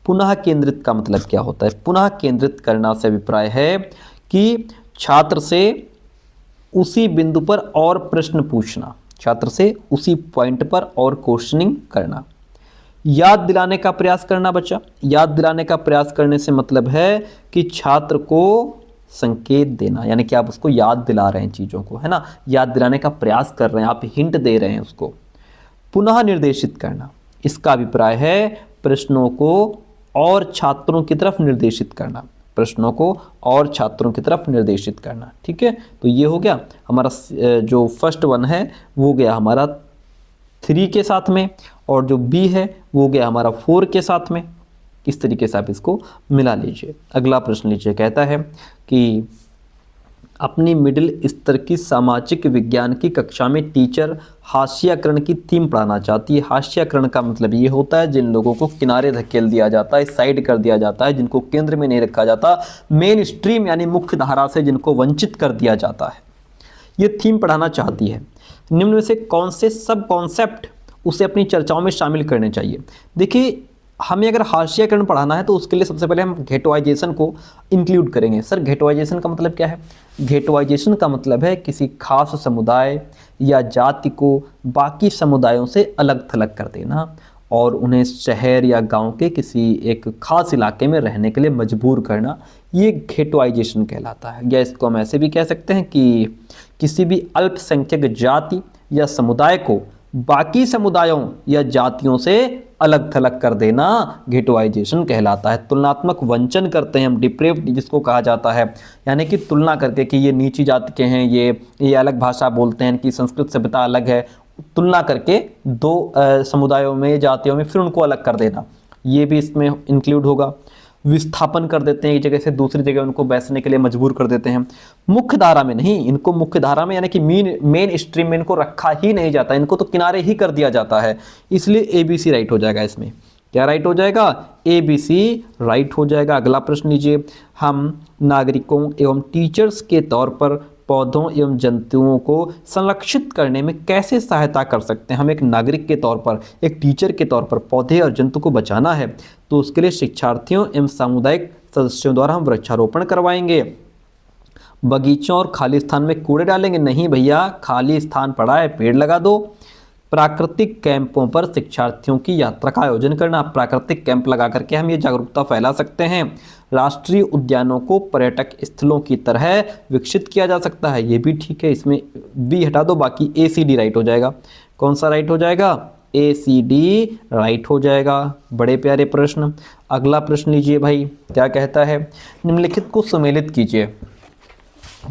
पुनः केंद्रित का मतलब क्या होता है? पुनः केंद्रित करना से अभिप्राय है कि छात्र से उसी बिंदु पर और प्रश्न पूछना, छात्र से उसी पॉइंट पर और क्वेश्चनिंग करना। याद दिलाने का प्रयास करना बच्चा। याद दिलाने का प्रयास करने से मतलब है कि छात्र को संकेत देना, यानी कि आप उसको याद दिला रहे हैं चीज़ों को, है ना, याद दिलाने का प्रयास कर रहे हैं, आप हिंट दे रहे हैं उसको। पुनः निर्देशित करना, इसका अभिप्राय है प्रश्नों को और छात्रों की तरफ निर्देशित करना, प्रश्नों को और छात्रों की तरफ निर्देशित करना। ठीक है, तो ये हो गया हमारा जो फर्स्ट वन है वो गया हमारा 3 के साथ में, और जो बी है वो गया हमारा 4 के साथ में। इस तरीके से आप इसको मिला लीजिए। अगला प्रश्न लीजिए। कहता है कि अपनी मिडिल स्तर की सामाजिक विज्ञान की कक्षा में टीचर हास्याकरण की थीम पढ़ाना चाहती है। हास्याकरण का मतलब ये होता है जिन लोगों को किनारे धकेल दिया जाता है, साइड कर दिया जाता है, जिनको केंद्र में नहीं रखा जाता, मेन स्ट्रीम यानी मुख्य धारा से जिनको वंचित कर दिया जाता है, ये थीम पढ़ाना चाहती है। निम्न में से कौन से सब कॉन्सेप्ट उसे अपनी चर्चाओं में शामिल करने चाहिए? देखिए, हमें अगर हास्याकरण पढ़ाना है तो उसके लिए सबसे पहले हम घेटवाइजेशन को इंक्लूड करेंगे। सर, घेटवाइजेशन का मतलब क्या है? घेटवाइजेशन का मतलब है किसी खास समुदाय या जाति को बाकी समुदायों से अलग थलग कर देना और उन्हें शहर या गांव के किसी एक खास इलाके में रहने के लिए मजबूर करना, ये घेटवाइजेशन कहलाता है। या इसको हम ऐसे भी कह सकते हैं कि किसी भी अल्पसंख्यक जाति या समुदाय को बाकी समुदायों या जातियों से अलग थलग कर देना घेटवाइजेशन कहलाता है। तुलनात्मक वंचन करते हैं हम, डिप्रेव्ड जिसको कहा जाता है, यानी कि तुलना करके कि ये नीची जाति के हैं, ये अलग भाषा बोलते हैं, कि संस्कृत सभ्यता अलग है, तुलना करके दो समुदायों में, जातियों में, फिर उनको अलग कर देना, ये भी इसमें इंक्लूड होगा। विस्थापन कर देते हैं, एक जगह से दूसरी जगह उनको बैठने के लिए मजबूर कर देते हैं। मुख्य धारा में नहीं, इनको मुख्य धारा में यानी कि मेन स्ट्रीम में इनको रखा ही नहीं जाता, इनको तो किनारे ही कर दिया जाता है। इसलिए ABC राइट हो जाएगा। इसमें क्या राइट हो जाएगा? ABC राइट हो जाएगा। अगला प्रश्न लीजिए। हम नागरिकों एवं टीचर्स के तौर पर पौधों एवं जंतुओं को संरक्षित करने में कैसे सहायता कर सकते हैं? हम एक नागरिक के तौर पर, एक टीचर के तौर पर पौधे और जंतु को बचाना है, तो उसके लिए शिक्षार्थियों एवं सामुदायिक सदस्यों द्वारा हम वृक्षारोपण करवाएंगे। बगीचों और खाली स्थान में कूड़े डालेंगे? नहीं भैया, खाली स्थान पड़ा है, पेड़ लगा दो। प्राकृतिक कैंपों पर शिक्षार्थियों की यात्रा का आयोजन करना, प्राकृतिक कैंप लगा करके हम ये जागरूकता फैला सकते हैं। राष्ट्रीय उद्यानों को पर्यटक स्थलों की तरह विकसित किया जा सकता है, ये भी ठीक है। इसमें बी हटा दो, बाकी ACD राइट हो जाएगा। कौन सा राइट हो जाएगा? ACD राइट हो जाएगा। बड़े प्यारे प्रश्न। अगला प्रश्न लीजिए भाई, क्या कहता है? निम्नलिखित को सुमेलित कीजिए।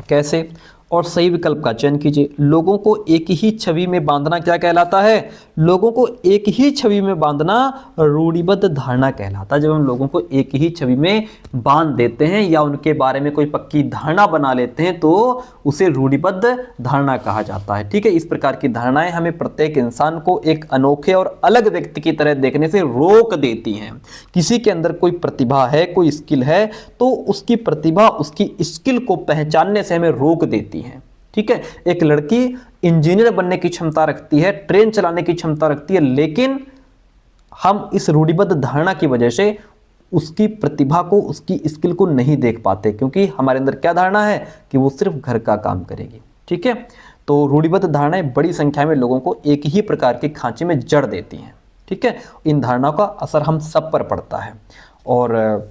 कैसे? और सही विकल्प का चयन कीजिए। लोगों को एक ही छवि में बांधना क्या कहलाता है? लोगों को एक ही छवि में बांधना रूढ़िबद्ध धारणा कहलाता है। जब हम लोगों को एक ही छवि में बांध देते हैं या उनके बारे में कोई पक्की धारणा बना लेते हैं तो उसे रूढ़िबद्ध धारणा कहा जाता है। ठीक है, इस प्रकार की धारणाएं हमें प्रत्येक इंसान को एक अनोखे और अलग व्यक्ति की तरह देखने से रोक देती हैं। किसी के अंदर कोई प्रतिभा है, कोई स्किल है, तो उसकी प्रतिभा, उसकी स्किल को पहचानने से हमें रोक देती है। ठीक है, एक लड़की इंजीनियर बनने की क्षमता रखती है, ट्रेन चलाने की क्षमता रखती है, लेकिन हम इस रूढ़िबद्ध धारणा की वजह से उसकी प्रतिभा को, उसकी स्किल को नहीं देख पाते, क्योंकि हमारे अंदर क्या धारणा है कि वो सिर्फ घर का काम करेगी। ठीक है, तो रूढ़िबद्ध धारणाएं बड़ी संख्या में लोगों को एक ही प्रकार के खांचे में जड़ देती हैं। ठीक है, इन धारणाओं का असर हम सब पर पड़ता है और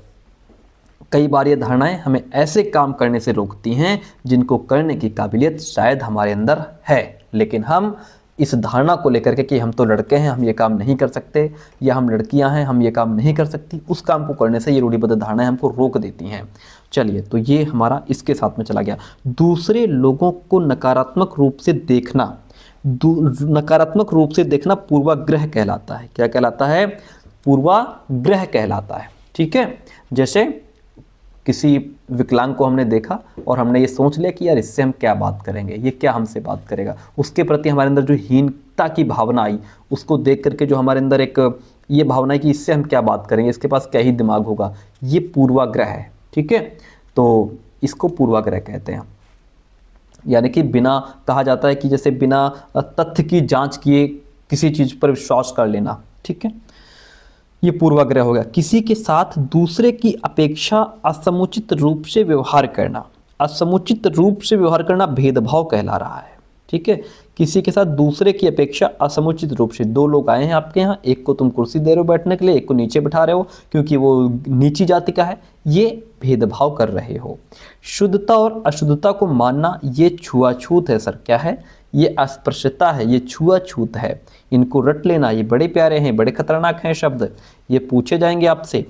कई बार ये धारणाएं हमें ऐसे काम करने से रोकती हैं जिनको करने की काबिलियत शायद हमारे अंदर है, लेकिन हम इस धारणा को लेकर के कि हम तो लड़के हैं, हम ये काम नहीं कर सकते, या हम लड़कियां हैं, हम ये काम नहीं कर सकती, उस काम को करने से ये रूढ़िबद्ध धारणाएं हमको रोक देती हैं। चलिए, तो ये हमारा इसके साथ में चला गया। दूसरे लोगों को नकारात्मक रूप से देखना, नकारात्मक रूप से देखना पूर्वाग्रह कहलाता है। क्या कहलाता है? पूर्वाग्रह कहलाता है। ठीक है, जैसे किसी विकलांग को हमने देखा और हमने ये सोच लिया कि यार इससे हम क्या बात करेंगे, ये क्या हमसे बात करेगा, उसके प्रति हमारे अंदर जो हीनता की भावना आई, उसको देख करके जो हमारे अंदर एक ये भावना है कि इससे हम क्या बात करेंगे, इसके पास क्या ही दिमाग होगा, ये पूर्वाग्रह है। ठीक है, तो इसको पूर्वाग्रह कहते हैं। यानी कि बिना, कहा जाता है कि जैसे बिना तथ्य की जांच किए किसी चीज़ पर विश्वास कर लेना। ठीक है, ये पूर्वाग्रह हो गया। किसी के साथ दूसरे की अपेक्षा असमुचित रूप से व्यवहार करना, असमुचित रूप से व्यवहार करना भेदभाव कहला रहा है। ठीक है, किसी के साथ दूसरे की अपेक्षा असमुचित रूप से, दो लोग आए हैं आपके यहाँ, एक को तुम कुर्सी दे रहे हो बैठने के लिए, एक को नीचे बिठा रहे हो क्योंकि वो नीची जाति का है, ये भेदभाव कर रहे हो। शुद्धता और अशुद्धता को मानना, ये छुआछूत है सर। क्या है? ये अस्पृश्यता है, ये छुआछूत है, इनको रट लेना। ये बड़े प्यारे हैं, बड़े खतरनाक हैं शब्द, ये पूछे जाएंगे आपसे।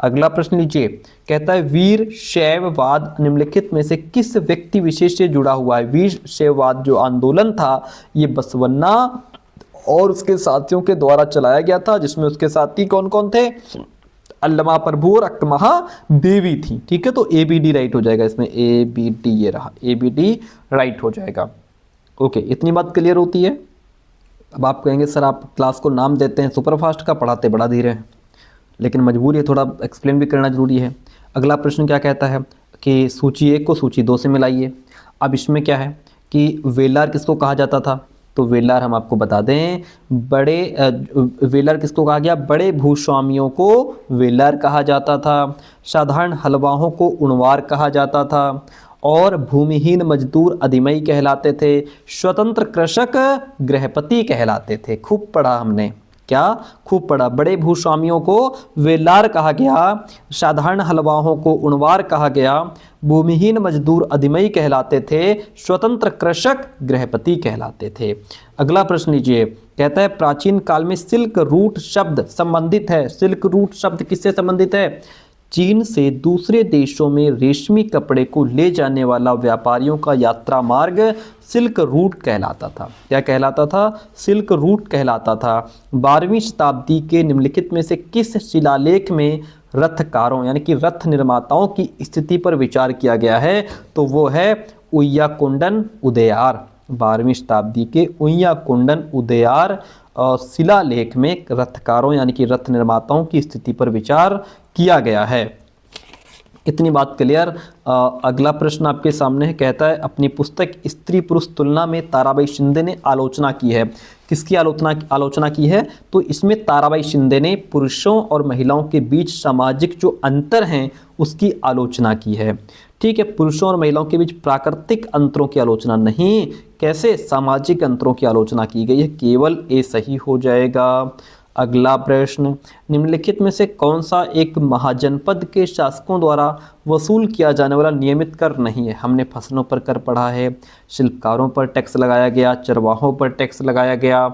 अगला प्रश्न लीजिए, कहता है वीर शैववाद निम्नलिखित में से किस व्यक्ति विशेष से जुड़ा हुआ है? वीर शैववाद जो आंदोलन था ये बसवन्ना और उसके साथियों के द्वारा चलाया गया था, जिसमें उसके साथी कौन कौन थे? अल्लमा प्रभु और अक्कमहा देवी थी। ठीक है, तो ABD राइट हो जाएगा इसमें, ABD ये रहा, ABD राइट हो जाएगा। ओके, इतनी बात क्लियर होती है। अब आप कहेंगे सर आप क्लास को नाम देते हैं सुपरफास्ट का, पढ़ाते बड़ा धीरे हैं, लेकिन मजबूरी है, थोड़ा एक्सप्लेन भी करना जरूरी है। अगला प्रश्न क्या कहता है कि सूची 1 को सूची 2 से मिलाइए। अब इसमें क्या है कि वेलार किसको कहा जाता था? तो वेलार हम आपको बता दें, वेलार किसको कहा गया? बड़े भूस्वामियों को वेलार कहा जाता था, साधारण हलवाहों को उणवार कहा जाता था, और भूमिहीन मजदूर अधिमई कहलाते थे, स्वतंत्र कृषक गृहपति कहलाते थे। खूब पढ़ा हमने, क्या खूब पढ़ा। बड़े भूस्वामियों को वेलार कहा गया, साधारण हलवाहों को उणवार कहा गया, भूमिहीन मजदूर अधिमई कहलाते थे, स्वतंत्र कृषक गृहपति कहलाते थे। अगला प्रश्न लीजिए, कहता है प्राचीन काल में सिल्क रूट शब्द संबंधित है। सिल्क रूट शब्द किससे संबंधित है? चीन से दूसरे देशों में रेशमी कपड़े को ले जाने वाला व्यापारियों का यात्रा मार्ग सिल्क रूट कहलाता था। क्या कहलाता था? सिल्क रूट कहलाता था। 12वीं शताब्दी के निम्नलिखित में से किस शिलालेख में रथकारों यानी कि रथ निर्माताओं की स्थिति पर विचार किया गया है? तो वो है उय्याकुंडन उदयार। 12वीं शताब्दी के उय्याकुंडन उदयार शिलालेख में रथकारों यानी कि रथ निर्माताओं की स्थिति पर विचार किया गया है। इतनी बात क्लियर। अगला प्रश्न आपके सामने है, कहता है अपनी पुस्तक स्त्री पुरुष तुलना में ताराबाई शिंदे ने आलोचना की है। किसकी आलोचना की है? तो इसमें ताराबाई शिंदे ने पुरुषों और महिलाओं के बीच सामाजिक जो अंतर हैं उसकी आलोचना की है। ठीक है, पुरुषों और महिलाओं के बीच प्राकृतिक अंतरों की आलोचना नहीं, कैसे सामाजिक अंतरों की आलोचना की गई है। केवल ए सही हो जाएगा। अगला प्रश्न, निम्नलिखित में से कौन सा एक महाजनपद के शासकों द्वारा वसूल किया जाने वाला नियमित कर नहीं है? हमने फसलों पर कर पढ़ा है, शिल्पकारों पर टैक्स लगाया गया, चरवाहों पर टैक्स लगाया गया,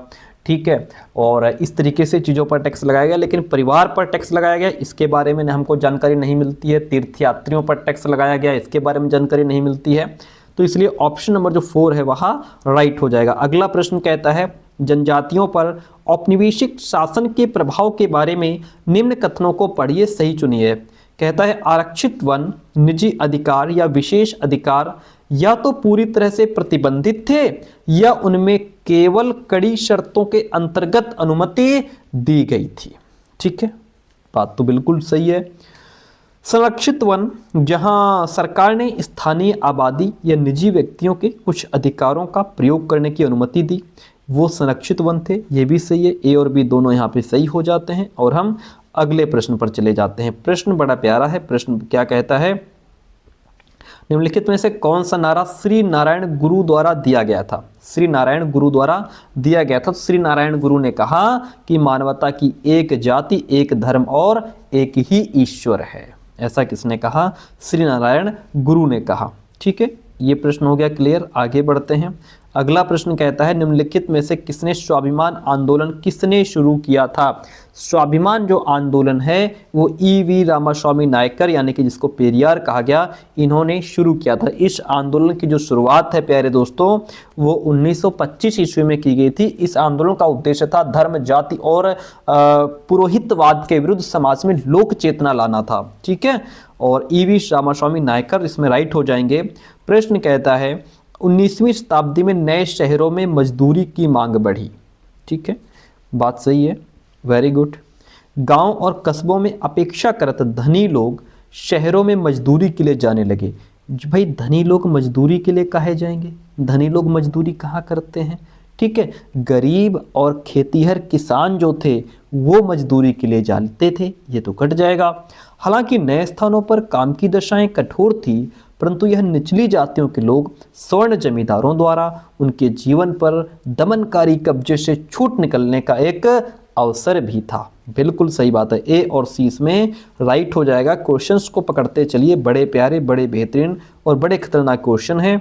ठीक है, और इस तरीके से चीज़ों पर टैक्स लगाया गया। लेकिन परिवार पर टैक्स लगाया गया, इसके बारे में हमको जानकारी नहीं मिलती है। तीर्थयात्रियों पर टैक्स लगाया गया, इसके बारे में जानकारी नहीं मिलती है। तो इसलिए ऑप्शन नंबर जो 4 है वह राइट हो जाएगा। अगला प्रश्न कहता है जनजातियों पर औपनिवेशिक शासन के प्रभाव के बारे में निम्न कथनों को पढ़िए, सही चुनिए। कहता है आरक्षित वन निजी अधिकार या विशेष अधिकार या तो पूरी तरह से प्रतिबंधित थे या उनमें केवल कड़ी शर्तों के अंतर्गत अनुमति दी गई थी। ठीक है, बात तो बिल्कुल सही है। संरक्षित वन जहां सरकार ने स्थानीय आबादी या निजी व्यक्तियों के कुछ अधिकारों का प्रयोग करने की अनुमति दी, वो संरक्षित वन थे। ये भी सही है, ए और बी दोनों यहाँ पे सही हो जाते हैं। और हम अगले प्रश्न पर चले जाते हैं। प्रश्न बड़ा प्यारा है। प्रश्न क्या कहता है, निम्नलिखित में से कौन सा नारा श्री नारायण गुरु द्वारा दिया गया था? श्री नारायण गुरु द्वारा दिया गया था। श्री नारायण गुरु ने कहा कि मानवता की एक जाति, एक धर्म और एक ही ईश्वर है। ऐसा किसने कहा? श्री नारायण गुरु ने कहा। ठीक है, ये प्रश्न हो गया क्लियर। आगे बढ़ते हैं। अगला प्रश्न कहता है निम्नलिखित में से किसने स्वाभिमान आंदोलन किसने शुरू किया था? स्वाभिमान जो आंदोलन है वो ईवी रामास्वामी नायकर यानी कि जिसको पेरियार कहा गया, इन्होंने शुरू किया था। इस आंदोलन की जो शुरुआत है प्यारे दोस्तों वो 1925 ईस्वी में की गई थी। इस आंदोलन का उद्देश्य था धर्म, जाति और पुरोहितवाद के विरुद्ध समाज में लोक चेतना लाना था। ठीक है, और ईवी रामास्वामी नायकर इसमें राइट हो जाएंगे। प्रश्न कहता है 19वीं शताब्दी में नए शहरों में मजदूरी की मांग बढ़ी। ठीक है, बात सही है, वेरी गुड। गांव और कस्बों में अपेक्षाकृत धनी लोग शहरों में मजदूरी के लिए जाने लगे। भाई धनी लोग मजदूरी के लिए काहे जाएंगे? धनी लोग मजदूरी कहाँ करते हैं? ठीक है, गरीब और खेतीहर किसान जो थे वो मजदूरी के लिए जाते थे, ये तो कट जाएगा। हालांकि नए स्थानों पर काम की दशाएं कठोर थी, परंतु यह निचली जातियों के लोग स्वर्ण जमींदारों द्वारा उनके जीवन पर दमनकारी कब्जे से छूट निकलने का एक अवसर भी था। बिल्कुल सही बात है, ए और सी इसमें राइट हो जाएगा। क्वेश्चंस को पकड़ते चलिए, बड़े प्यारे, बड़े बेहतरीन और बड़े खतरनाक क्वेश्चन है।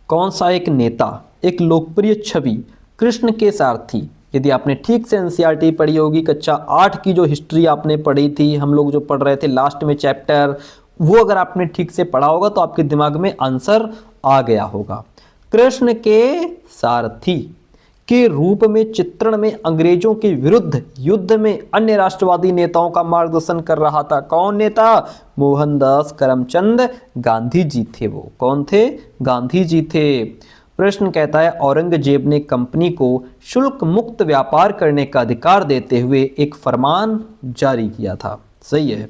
कौन सा एक नेता, एक लोकप्रिय छवि कृष्ण के सारथी? यदि आपने ठीक से एनसीईआरटी पढ़ी होगी, कक्षा 8 की जो हिस्ट्री आपने पढ़ी थी, हम लोग जो पढ़ रहे थे लास्ट में चैप्टर, वो अगर आपने ठीक से पढ़ा होगा तो आपके दिमाग में आंसर आ गया होगा। कृष्ण के सारथी के रूप में चित्रण में अंग्रेजों के विरुद्ध युद्ध में अन्य राष्ट्रवादी नेताओं का मार्गदर्शन कर रहा था। कौन नेता? मोहनदास करमचंद गांधी जी थे। वो कौन थे? गांधी जी थे। प्रश्न कहता है औरंगजेब ने कंपनी को शुल्क मुक्त व्यापार करने का अधिकार देते हुए एक फरमान जारी किया था। सही है,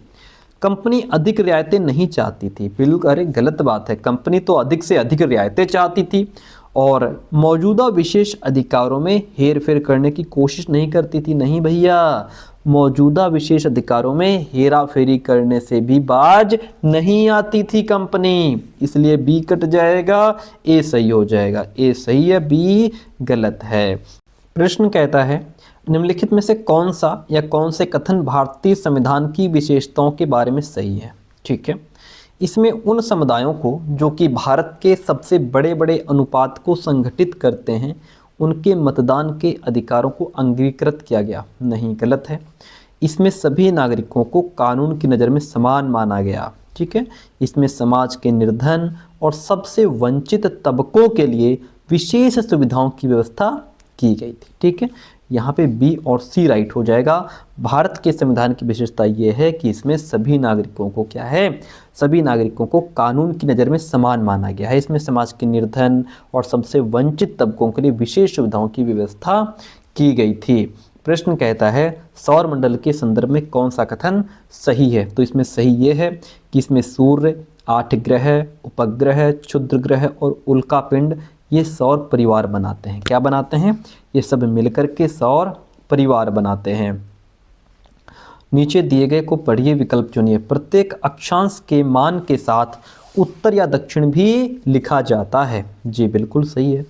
कंपनी अधिक रियायतें नहीं चाहती थी। बिल्कुल, अरे गलत बात है, कंपनी तो अधिक से अधिक रियायतें चाहती थी और मौजूदा विशेष अधिकारों में हेर फेर करने की कोशिश नहीं करती थी। नहीं भैया, मौजूदा विशेष अधिकारों में हेरा फेरी करने से भी बाज नहीं आती थी कंपनी, इसलिए बी कट जाएगा, ए सही हो जाएगा। ए सही है, बी गलत है। प्रश्न कहता है निम्नलिखित में से कौन सा या कौन से कथन भारतीय संविधान की विशेषताओं के बारे में सही है? ठीक है, इसमें उन समुदायों को जो कि भारत के सबसे बड़े बड़े अनुपात को संगठित करते हैं उनके मतदान के अधिकारों को अंगीकृत किया गया। नहीं, गलत है। इसमें सभी नागरिकों को कानून की नज़र में समान माना गया। ठीक है, इसमें समाज के निर्धन और सबसे वंचित तबकों के लिए विशेष सुविधाओं की व्यवस्था की गई थी। ठीक है, यहाँ पे बी और सी राइट हो जाएगा। भारत के संविधान की विशेषता ये है कि इसमें सभी नागरिकों को क्या है? सभी नागरिकों को कानून की नज़र में समान माना गया है। इसमें समाज के निर्धन और सबसे वंचित तबकों के लिए विशेष सुविधाओं की व्यवस्था की गई थी। प्रश्न कहता है सौर मंडल के संदर्भ में कौन सा कथन सही है? तो इसमें सही ये है कि इसमें सूर्य, 8 ग्रह, उपग्रह, क्षुद्र ग्रह और उल्का पिंड ये सौर परिवार बनाते हैं। क्या बनाते हैं? ये सब मिलकर के सौर परिवार बनाते हैं। नीचे दिए गए को पढ़िए, विकल्प चुनिए। प्रत्येक अक्षांश के मान के साथ उत्तर या दक्षिण भी लिखा जाता है। जी बिल्कुल सही है।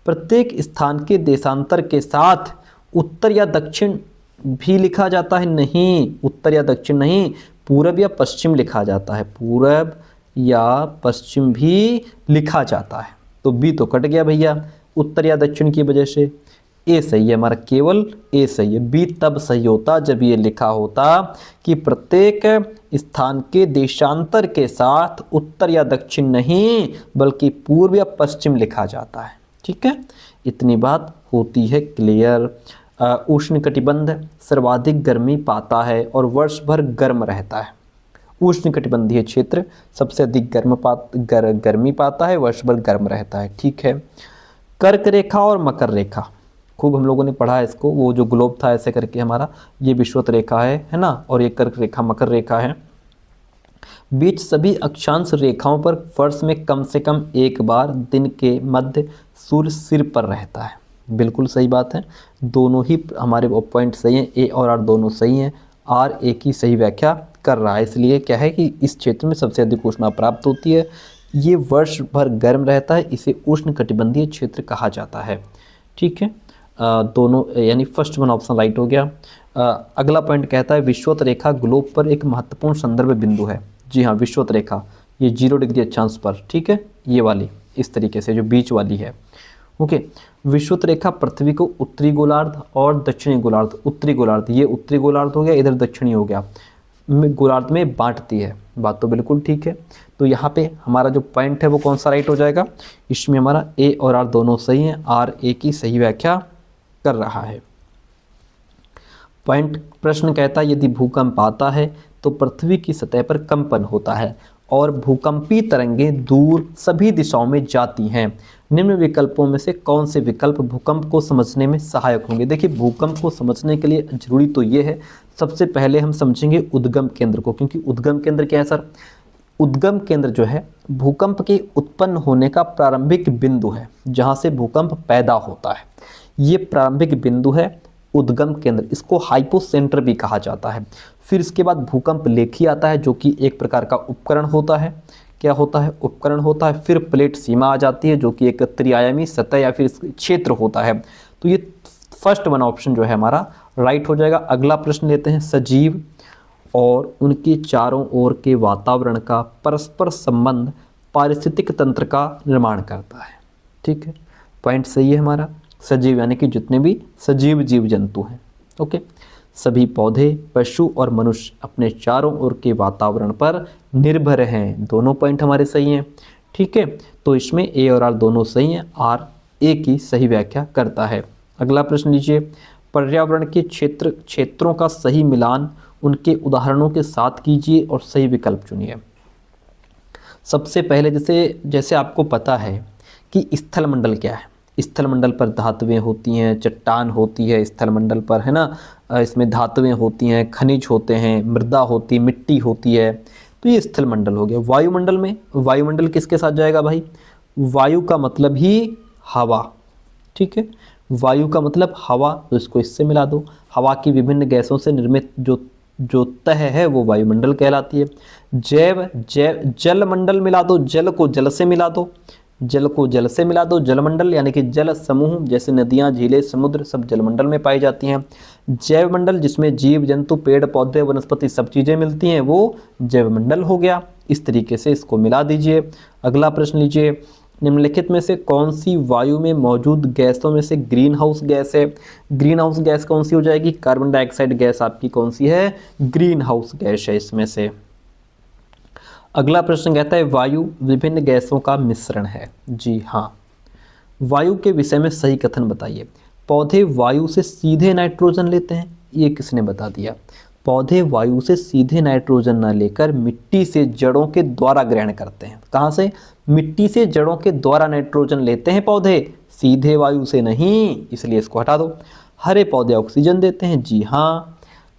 प्रत्येक स्थान के देशांतर के साथ उत्तर या दक्षिण भी लिखा जाता है। नहीं, उत्तर या दक्षिण नहीं, पूरब या पश्चिम लिखा जाता है। पूरब या पश्चिम भी लिखा जाता है। तो बी तो कट गया भैया उत्तर या दक्षिण की वजह से। ए सही है हमारा, केवल ए सही है। बी तब सही होता जब ये लिखा होता कि प्रत्येक स्थान के देशांतर के साथ उत्तर या दक्षिण नहीं बल्कि पूर्व या पश्चिम लिखा जाता है। ठीक है, इतनी बात होती है क्लियर। उष्ण कटिबंध सर्वाधिक गर्मी पाता है और वर्ष भर गर्म रहता है। उष्ण कटिबंधीय क्षेत्र सबसे अधिक गर्मी पाता है, वर्ष भर गर्म रहता है। ठीक है, कर्क रेखा और मकर रेखा खूब हम लोगों ने पढ़ा है इसको, वो जो ग्लोब था ऐसे करके हमारा, ये विषुवत रेखा है ना, और ये कर्क रेखा मकर रेखा है। बीच सभी अक्षांश रेखाओं पर वर्ष में कम से कम एक बार दिन के मध्य सूर्य सिर पर रहता है। बिल्कुल सही बात है, दोनों ही हमारे पॉइंट सही हैं, ए और आर दोनों सही हैं। आर ए की सही व्याख्या कर रहा है, इसलिए क्या है कि इस क्षेत्र में सबसे अधिक ऊष्मा प्राप्त होती है। ये वर्ष भर गर्म रहता है, इसे उष्ण कटिबंधीय क्षेत्र कहा जाता है। ठीक है, दोनों यानी फर्स्ट वन ऑप्शन राइट हो गया। अगला पॉइंट कहता है विषुवत रेखा ग्लोब पर एक महत्वपूर्ण संदर्भ बिंदु है। जी हाँ, विषुवत रेखा ये 0 डिग्री अक्षांश पर, ठीक है, ये वाली इस तरीके से जो बीच वाली है। ओके, विषुवत रेखा पृथ्वी को उत्तरी गोलार्ध और दक्षिणी गोलार्ध, उत्तरी गोलार्ध ये उत्तरी गोलार्ध हो गया, इधर दक्षिणी हो गया, गोलार्ध में बांटती है। बात तो बिल्कुल ठीक है। तो यहाँ पे हमारा जो पॉइंट है वो कौन सा राइट हो जाएगा, इसमें हमारा ए और आर दोनों सही हैं, आर ए की सही व्याख्या कर रहा है। पॉइंट प्रश्न कहता है यदि भूकंप आता है तो पृथ्वी की सतह पर कंपन होता है और भूकंपी तरंगें दूर सभी दिशाओं में जाती हैं। निम्न विकल्पों में से कौन से विकल्प भूकंप को समझने में सहायक होंगे। देखिए, भूकंप को समझने के लिए जरूरी तो ये है, सबसे पहले हम समझेंगे उद्गम केंद्र को, क्योंकि उद्गम केंद्र क्या है सर, उद्गम केंद्र जो है भूकंप के उत्पन्न होने का प्रारंभिक बिंदु है, जहाँ से भूकंप पैदा होता है। ये प्रारंभिक बिंदु है उद्गम केंद्र, इसको हाइपोसेंटर भी कहा जाता है। फिर इसके बाद भूकंप लेखी आता है, जो कि एक प्रकार का उपकरण होता है। क्या होता है, उपकरण होता है। फिर प्लेट सीमा आ जाती है, जो कि एक त्रिआयामी सतह या फिर क्षेत्र होता है। तो ये फर्स्ट वन ऑप्शन जो है हमारा राइट हो जाएगा। अगला प्रश्न लेते हैं, सजीव और उनके चारों ओर के वातावरण का परस्पर संबंध पारिस्थितिक तंत्र का निर्माण करता है। ठीक है, पॉइंट सही है हमारा। सजीव यानी कि जितने भी सजीव जीव जंतु हैं, ओके, सभी पौधे, पशु और मनुष्य अपने चारों ओर के वातावरण पर निर्भर हैं। दोनों पॉइंट हमारे सही हैं। ठीक है, तो इसमें ए और आर दोनों सही हैं, आर ए की सही व्याख्या करता है। अगला प्रश्न लीजिए, पर्यावरण के क्षेत्रों का सही मिलान उनके उदाहरणों के साथ कीजिए और सही विकल्प चुनिए। सबसे पहले जैसे आपको पता है कि स्थल मंडल क्या है। स्थल मंडल पर धातुएं होती हैं, चट्टान होती है स्थल मंडल पर, है ना, इसमें धातुएं होती हैं, खनिज होते हैं, मृदा होती है, मिट्टी होती है। तो ये स्थल मंडल हो गया। वायुमंडल में, वायुमंडल किसके साथ जाएगा भाई, वायु का मतलब ही हवा। ठीक है, वायु का मतलब हवा, तो इसको इससे मिला दो। हवा की विभिन्न गैसों से निर्मित जो तह है वो वायुमंडल कहलाती है। जल मंडल मिला दो, जल को जल से मिला दो, जल को जल से मिला दो। जलमंडल यानी कि जल समूह, जैसे नदियाँ, झीलें, समुद्र सब जलमंडल में पाई जाती हैं। जैव मंडल जिसमें जीव जंतु, पेड़ पौधे, वनस्पति सब चीज़ें मिलती हैं, वो जैव मंडल हो गया। इस तरीके से इसको मिला दीजिए। अगला प्रश्न लीजिए, निम्नलिखित में से कौन सी वायु में मौजूद गैसों में से ग्रीन हाउस गैस है। ग्रीन हाउस गैस कौन सी हो जाएगी, कार्बन डाइऑक्साइड गैस आपकी कौन सी है, ग्रीन हाउस गैस है इसमें से। अगला प्रश्न कहता है वायु विभिन्न गैसों का मिश्रण है। जी हाँ, वायु के विषय में सही कथन बताइए। पौधे वायु से सीधे नाइट्रोजन लेते हैं, ये किसने बता दिया। पौधे वायु से सीधे नाइट्रोजन न लेकर मिट्टी से जड़ों के द्वारा ग्रहण करते हैं। कहाँ से, मिट्टी से जड़ों के द्वारा नाइट्रोजन लेते हैं पौधे, सीधे वायु से नहीं, इसलिए इसको हटा दो। हरे पौधे ऑक्सीजन देते हैं। जी हाँ,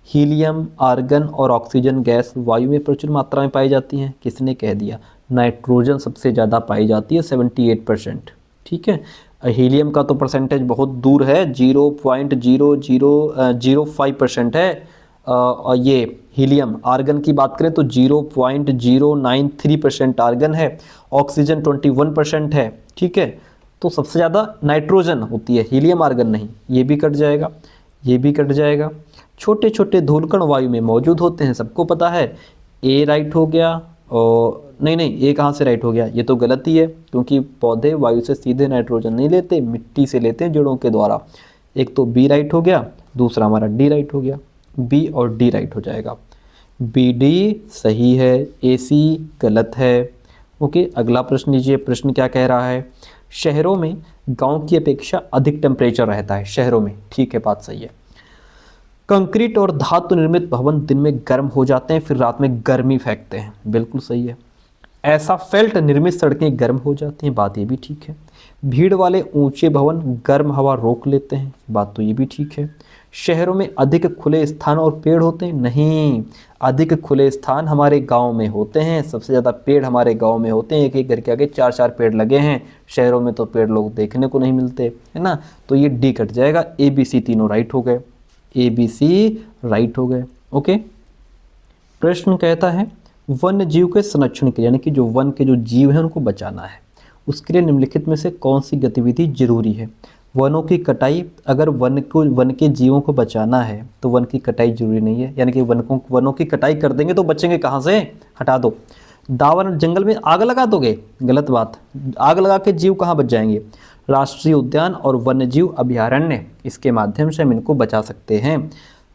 हीलियम, आर्गन और ऑक्सीजन गैस वायु में प्रचुर मात्रा में पाई जाती हैं। किसने कह दिया, नाइट्रोजन सबसे ज़्यादा पाई जाती है 78%। ठीक है, हीलियम का तो परसेंटेज बहुत दूर है, 0.0005% है। और ये हीलियम, आर्गन की बात करें तो 0.093% आर्गन है, ऑक्सीजन 21% है। ठीक है, तो सबसे ज़्यादा नाइट्रोजन होती है, हीलियम आर्गन नहीं। ये भी कट जाएगा, ये भी कट जाएगा। छोटे छोटे धूलकण वायु में मौजूद होते हैं, सबको पता है। ए राइट हो गया, और नहीं, ये कहाँ से राइट हो गया, ये तो गलत ही है, क्योंकि पौधे वायु से सीधे नाइट्रोजन नहीं लेते, मिट्टी से लेते हैं जड़ों के द्वारा। एक तो बी राइट हो गया, दूसरा हमारा डी राइट हो गया। बी और डी राइट हो जाएगा। बी डी सही है, ए सी गलत है। ओके, अगला प्रश्न लीजिए। प्रश्न क्या कह रहा है? शहरों में गांव की अपेक्षा अधिक टेम्परेचर रहता है शहरों में। ठीक है, बात सही है। कंक्रीट और धातु निर्मित भवन दिन में गर्म हो जाते हैं, फिर रात में गर्मी फेंकते हैं। बिल्कुल सही है। ऐसा फेल्ट निर्मित सड़कें गर्म हो जाती हैं। बात ये भी ठीक है। भीड़ वाले ऊंचे भवन गर्म हवा रोक लेते हैं। बात तो ये भी ठीक है। शहरों में अधिक खुले स्थान और पेड़ होते हैं। नहीं, अधिक खुले स्थान हमारे गांव में होते हैं। सबसे ज़्यादा पेड़ हमारे गांव में होते हैं। एक एक घर के आगे 4-4 पेड़ लगे हैं। शहरों में तो पेड़ लोग देखने को नहीं मिलते, है ना। तो ये डी कट जाएगा। ए बी सी तीनों राइट हो गए। ए बी सी राइट हो गए। ओके, प्रश्न कहता है वन्य जीव के संरक्षण के, यानी कि जो वन के जो जीव हैं उनको बचाना है, उसके लिए निम्नलिखित में से कौन सी गतिविधि जरूरी है? वनों की कटाई। अगर वन के जीवों को बचाना है तो वन की कटाई जरूरी नहीं है, यानी कि वनों की कटाई कर देंगे तो बचेंगे कहाँ से? हटा दो। दावन, जंगल में आग लगा दोगे, गलत बात। आग लगा के जीव कहाँ बच जाएंगे? राष्ट्रीय उद्यान और वन्य जीव अभयारण्य, इसके माध्यम से हम इनको बचा सकते हैं।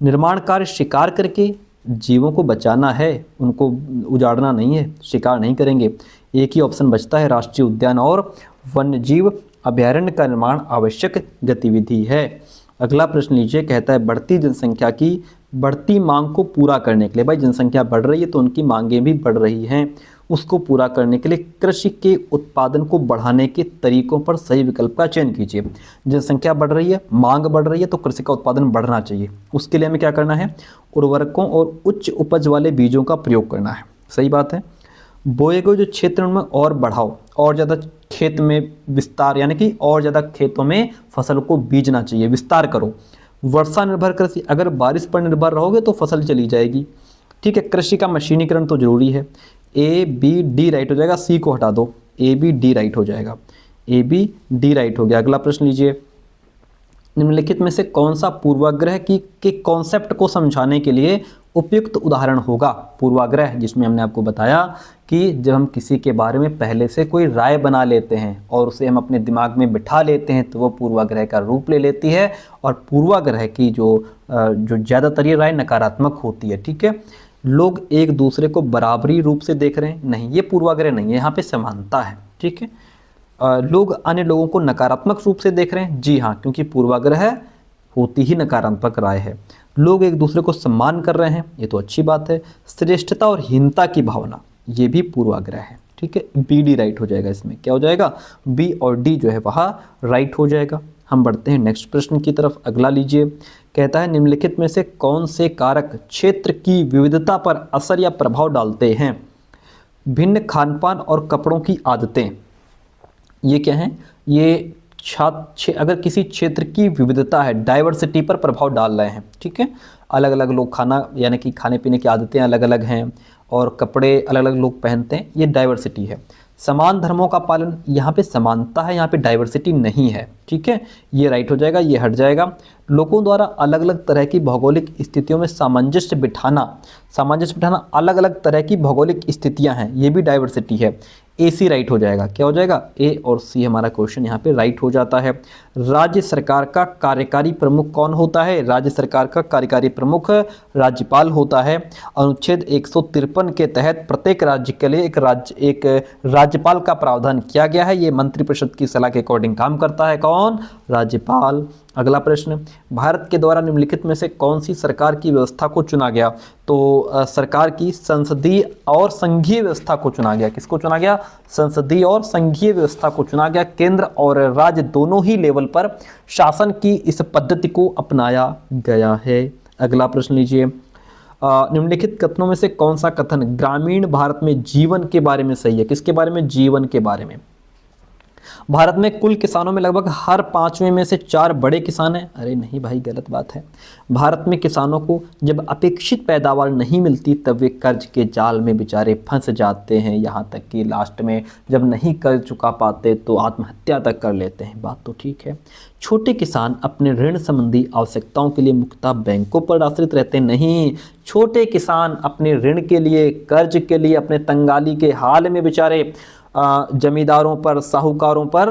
निर्माण कार्य शिकार करके जीवों को बचाना है, उनको उजाड़ना नहीं है, शिकार नहीं करेंगे। एक ही ऑप्शन बचता है, राष्ट्रीय उद्यान और वन्य जीव अभयारण्य का निर्माण आवश्यक गतिविधि है। अगला प्रश्न लीजिए। कहता है बढ़ती जनसंख्या की बढ़ती मांग को पूरा करने के लिए, भाई जनसंख्या बढ़ रही है तो उनकी मांगें भी बढ़ रही हैं, उसको पूरा करने के लिए कृषि के उत्पादन को बढ़ाने के तरीकों पर सही विकल्प का चयन कीजिए। जनसंख्या बढ़ रही है, मांग बढ़ रही है, तो कृषि का उत्पादन बढ़ना चाहिए। उसके लिए हमें क्या करना है? उर्वरकों और उच्च उपज वाले बीजों का प्रयोग करना है। सही बात है। बोए गए जो क्षेत्र में और बढ़ाओ, और ज़्यादा खेत में विस्तार, यानी कि और ज़्यादा खेतों में फसल को बीजना चाहिए, विस्तार करो। वर्षा निर्भर कृषि, अगर बारिश पर निर्भर रहोगे तो फसल चली जाएगी। ठीक है। कृषि का मशीनीकरण तो जरूरी है। ए बी डी राइट हो जाएगा, सी को हटा दो। ए बी डी राइट हो जाएगा। ए बी डी राइट हो गया। अगला प्रश्न लीजिए। निम्नलिखित में से कौन सा पूर्वाग्रह के कॉन्सेप्ट को समझाने के लिए उपयुक्त उदाहरण होगा? पूर्वाग्रह, जिसमें हमने आपको बताया कि जब हम किसी के बारे में पहले से कोई राय बना लेते हैं और उसे हम अपने दिमाग में बिठा लेते हैं तो वो पूर्वाग्रह का रूप ले लेती है। और पूर्वाग्रह की जो ज़्यादातर ये राय नकारात्मक होती है। ठीक है। लोग एक दूसरे को बराबरी रूप से देख रहे हैं, नहीं, ये पूर्वाग्रह नहीं है, यहाँ पे समानता है। ठीक है। लोग अन्य लोगों को नकारात्मक रूप से देख रहे हैं, जी हाँ, क्योंकि पूर्वाग्रह होती ही नकारात्मक राय है। लोग एक दूसरे को सम्मान कर रहे हैं, ये तो अच्छी बात है। श्रेष्ठता और हीनता की भावना, ये भी पूर्वाग्रह है। ठीक है। बी डी राइट हो जाएगा। इसमें क्या हो जाएगा? बी और डी जो है वहाँ राइट हो जाएगा। हम बढ़ते हैं नेक्स्ट प्रश्न की तरफ। अगला लीजिए। कहता है निम्नलिखित में से कौन से कारक क्षेत्र की विविधता पर असर या प्रभाव डालते हैं? भिन्न खानपान और कपड़ों की आदतें, ये क्या है? ये अगर किसी क्षेत्र की विविधता है, डाइवर्सिटी पर प्रभाव डाल रहे हैं। ठीक है। अलग अलग लोग खाना, यानी कि खाने पीने की आदतें अलग अलग हैं और कपड़े अलग अलग लोग पहनते हैं, ये डाइवर्सिटी है। समान धर्मों का पालन, यहाँ पे समानता है, यहाँ पे डाइवर्सिटी नहीं है। ठीक है। ये राइट हो जाएगा, ये हट जाएगा। लोगों द्वारा अलग अलग तरह की भौगोलिक स्थितियों में सामंजस्य बिठाना, अलग अलग तरह की भौगोलिक स्थितियाँ हैं, ये भी डाइवर्सिटी है। ए सी राइट हो जाएगा। क्या हो जाएगा? ए और सी हमारा क्वेश्चन यहाँ पे राइट हो जाता है। राज्य सरकार का कार्यकारी प्रमुख कौन होता है? राज्य सरकार का कार्यकारी प्रमुख राज्यपाल होता है। अनुच्छेद 153 के तहत प्रत्येक राज्य के लिए एक राज्यपाल का प्रावधान किया गया है। ये मंत्रिपरिषद की सलाह के अकॉर्डिंग काम करता है। कौन? राज्यपाल। अगला प्रश्न, भारत के द्वारा निम्नलिखित में से कौन सी सरकार की व्यवस्था को चुना गया? तो सरकार की संसदीय और संघीय व्यवस्था को चुना गया। किसको चुना गया? संसदीय और संघीय व्यवस्था को चुना गया। केंद्र और राज्य दोनों ही लेवल पर शासन की इस पद्धति को अपनाया गया है। अगला प्रश्न लीजिए। निम्नलिखित कथनों में से कौन सा कथन ग्रामीण भारत में जीवन के बारे में सही है? किसके बारे में? जीवन के बारे में। भारत में कुल किसानों में लगभग हर 5वें में से 4 बड़े किसान हैं। अरे नहीं भाई, गलत बात है। भारत में किसानों को जब अपेक्षित पैदावार नहीं मिलती तब वे कर्ज के जाल में बेचारे फंस जाते हैं, यहाँ तक कि लास्ट में जब नहीं कर्ज चुका पाते तो आत्महत्या तक कर लेते हैं। बात तो ठीक है। छोटे किसान अपने ऋण संबंधी आवश्यकताओं के लिए मुख्यतः बैंकों पर आश्रित रहते नहीं। छोटे किसान अपने ऋण के लिए, कर्ज के लिए, अपने तंगाली के हाल में बेचारे जमींदारों पर, साहूकारों पर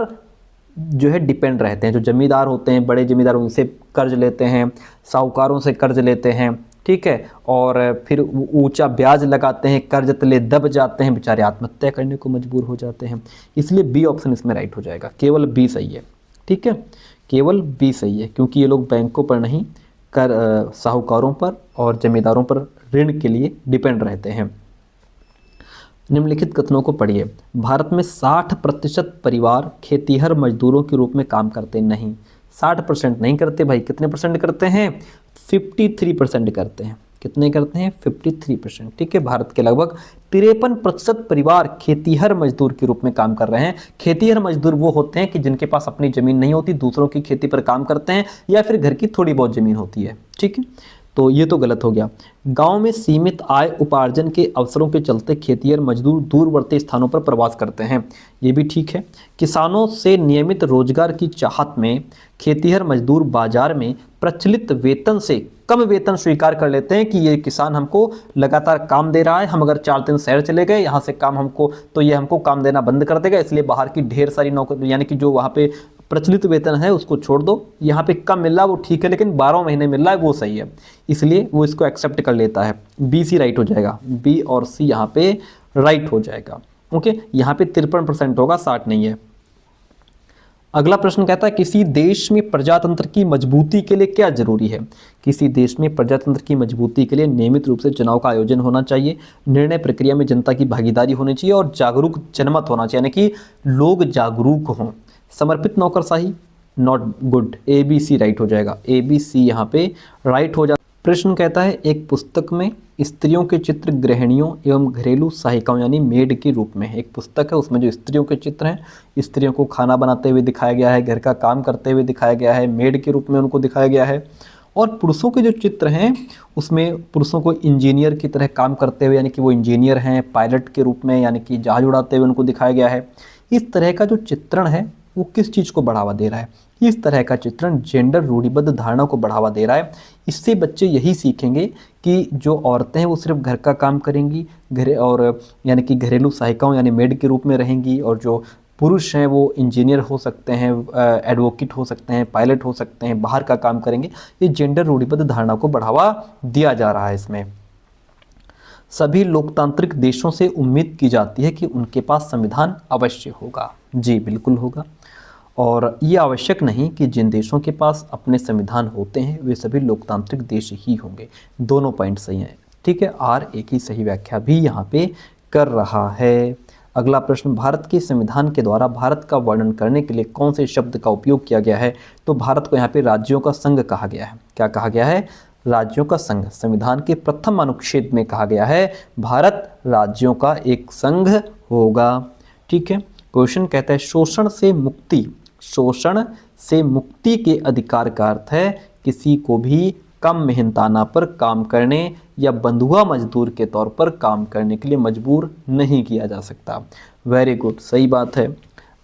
जो है डिपेंड रहते हैं। जो जमींदार होते हैं, बड़े जमींदार, उनसे कर्ज लेते हैं, साहूकारों से कर्ज लेते हैं, ठीक है, और फिर ऊंचा ब्याज लगाते हैं, कर्ज तले दब जाते हैं, बेचारे आत्महत्या करने को मजबूर हो जाते हैं। इसलिए बी ऑप्शन इसमें राइट हो जाएगा, केवल बी सही है, ठीक है, केवल बी सही है, क्योंकि ये लोग बैंकों पर नहीं, कर साहूकारों पर और जमींदारों पर ऋण के लिए डिपेंड रहते हैं। निम्नलिखित कथनों को पढ़िए। भारत में 60% परिवार खेतीहर मजदूरों के रूप में काम करते नहीं। 60% नहीं करते भाई, कितने परसेंट करते हैं? 53% करते हैं। कितने करते हैं? 53%, ठीक है। भारत के लगभग 53% परिवार खेतीहर मजदूर के रूप में काम कर रहे हैं। खेतीहर मजदूर वो होते हैं कि जिनके पास अपनी जमीन नहीं होती, दूसरों की खेती पर काम करते हैं, या फिर घर की थोड़ी बहुत जमीन होती है, ठीक है। तो ये तो गलत हो गया। गांव में सीमित आय उपार्जन के अवसरों के चलते खेतीहर मजदूर दूरवर्ती स्थानों पर प्रवास करते हैं, ये भी ठीक है। किसानों से नियमित रोजगार की चाहत में खेतीहर मजदूर बाजार में प्रचलित वेतन से कम वेतन स्वीकार कर लेते हैं कि ये किसान हमको लगातार काम दे रहा है, हम अगर 4 दिन शहर चले गए, यहाँ से काम हमको, तो ये हमको काम देना बंद कर देगा, इसलिए बाहर की ढेर सारी नौकरी, यानी कि जो वहाँ पे प्रचलित वेतन है उसको छोड़ दो, यहाँ पे कम मिल रहा है वो ठीक है, लेकिन 12 महीने मिल रहा है वो सही है, इसलिए वो इसको एक्सेप्ट कर लेता है। बी सी राइट हो जाएगा, बी और सी यहाँ पे राइट हो जाएगा। ओके, यहाँ पे 53% होगा, 60 नहीं है। अगला प्रश्न कहता है किसी देश में प्रजातंत्र की मजबूती के लिए क्या जरूरी है? किसी देश में प्रजातंत्र की मजबूती के लिए नियमित रूप से चुनाव का आयोजन होना चाहिए, निर्णय प्रक्रिया में जनता की भागीदारी होनी चाहिए और जागरूक जनमत होना चाहिए, यानी कि लोग जागरूक हों। समर्पित नौकरशाही, not good, A B C right हो जाएगा, ए बी सी यहाँ पे राइट हो जाएगा। प्रश्न कहता है एक पुस्तक में स्त्रियों के चित्र गृहिणियों एवं घरेलू सहायिकाओं यानी मेड के रूप में, एक पुस्तक है उसमें जो स्त्रियों के चित्र हैं, स्त्रियों को खाना बनाते हुए दिखाया गया है, घर का काम करते हुए दिखाया गया है, मेड के रूप में उनको दिखाया गया है। और पुरुषों के जो चित्र हैं उसमें पुरुषों को इंजीनियर की तरह काम करते हुए, यानी कि वो इंजीनियर हैं, पायलट के रूप में, यानी कि जहाज उड़ाते हुए उनको दिखाया गया है। इस तरह का जो चित्रण है वो किस चीज़ को बढ़ावा दे रहा है? इस तरह का चित्रण जेंडर रूढ़िबद्ध धारणा को बढ़ावा दे रहा है। इससे बच्चे यही सीखेंगे कि जो औरतें हैं वो सिर्फ घर का काम करेंगी, घर और यानी कि घरेलू सहायिकाओं यानी मेड के रूप में रहेंगी, और जो पुरुष हैं वो इंजीनियर हो सकते हैं, एडवोकेट हो सकते हैं, पायलट हो सकते हैं, बाहर का काम करेंगे। ये जेंडर रूढ़िबद्ध धारणा को बढ़ावा दिया जा रहा है इसमें। सभी लोकतांत्रिक देशों से उम्मीद की जाती है कि उनके पास संविधान अवश्य होगा। जी बिल्कुल होगा, और ये आवश्यक नहीं कि जिन देशों के पास अपने संविधान होते हैं वे सभी लोकतांत्रिक देश ही होंगे। दोनों पॉइंट सही हैं, ठीक है। आर एक ही सही व्याख्या भी यहाँ पे कर रहा है। अगला प्रश्न, भारत के संविधान के द्वारा भारत का वर्णन करने के लिए कौन से शब्द का उपयोग किया गया है? तो भारत को यहाँ पे राज्यों का संघ कहा गया है। क्या कहा गया है? राज्यों का संघ। संविधान के प्रथम अनुच्छेद में कहा गया है भारत राज्यों का एक संघ होगा, ठीक है। क्वेश्चन कहता है शोषण से मुक्ति, शोषण से मुक्ति के अधिकार का अर्थ है किसी को भी कम मेहनताना पर काम करने या बंधुआ मजदूर के तौर पर काम करने के लिए मजबूर नहीं किया जा सकता। वेरी गुड, सही बात है।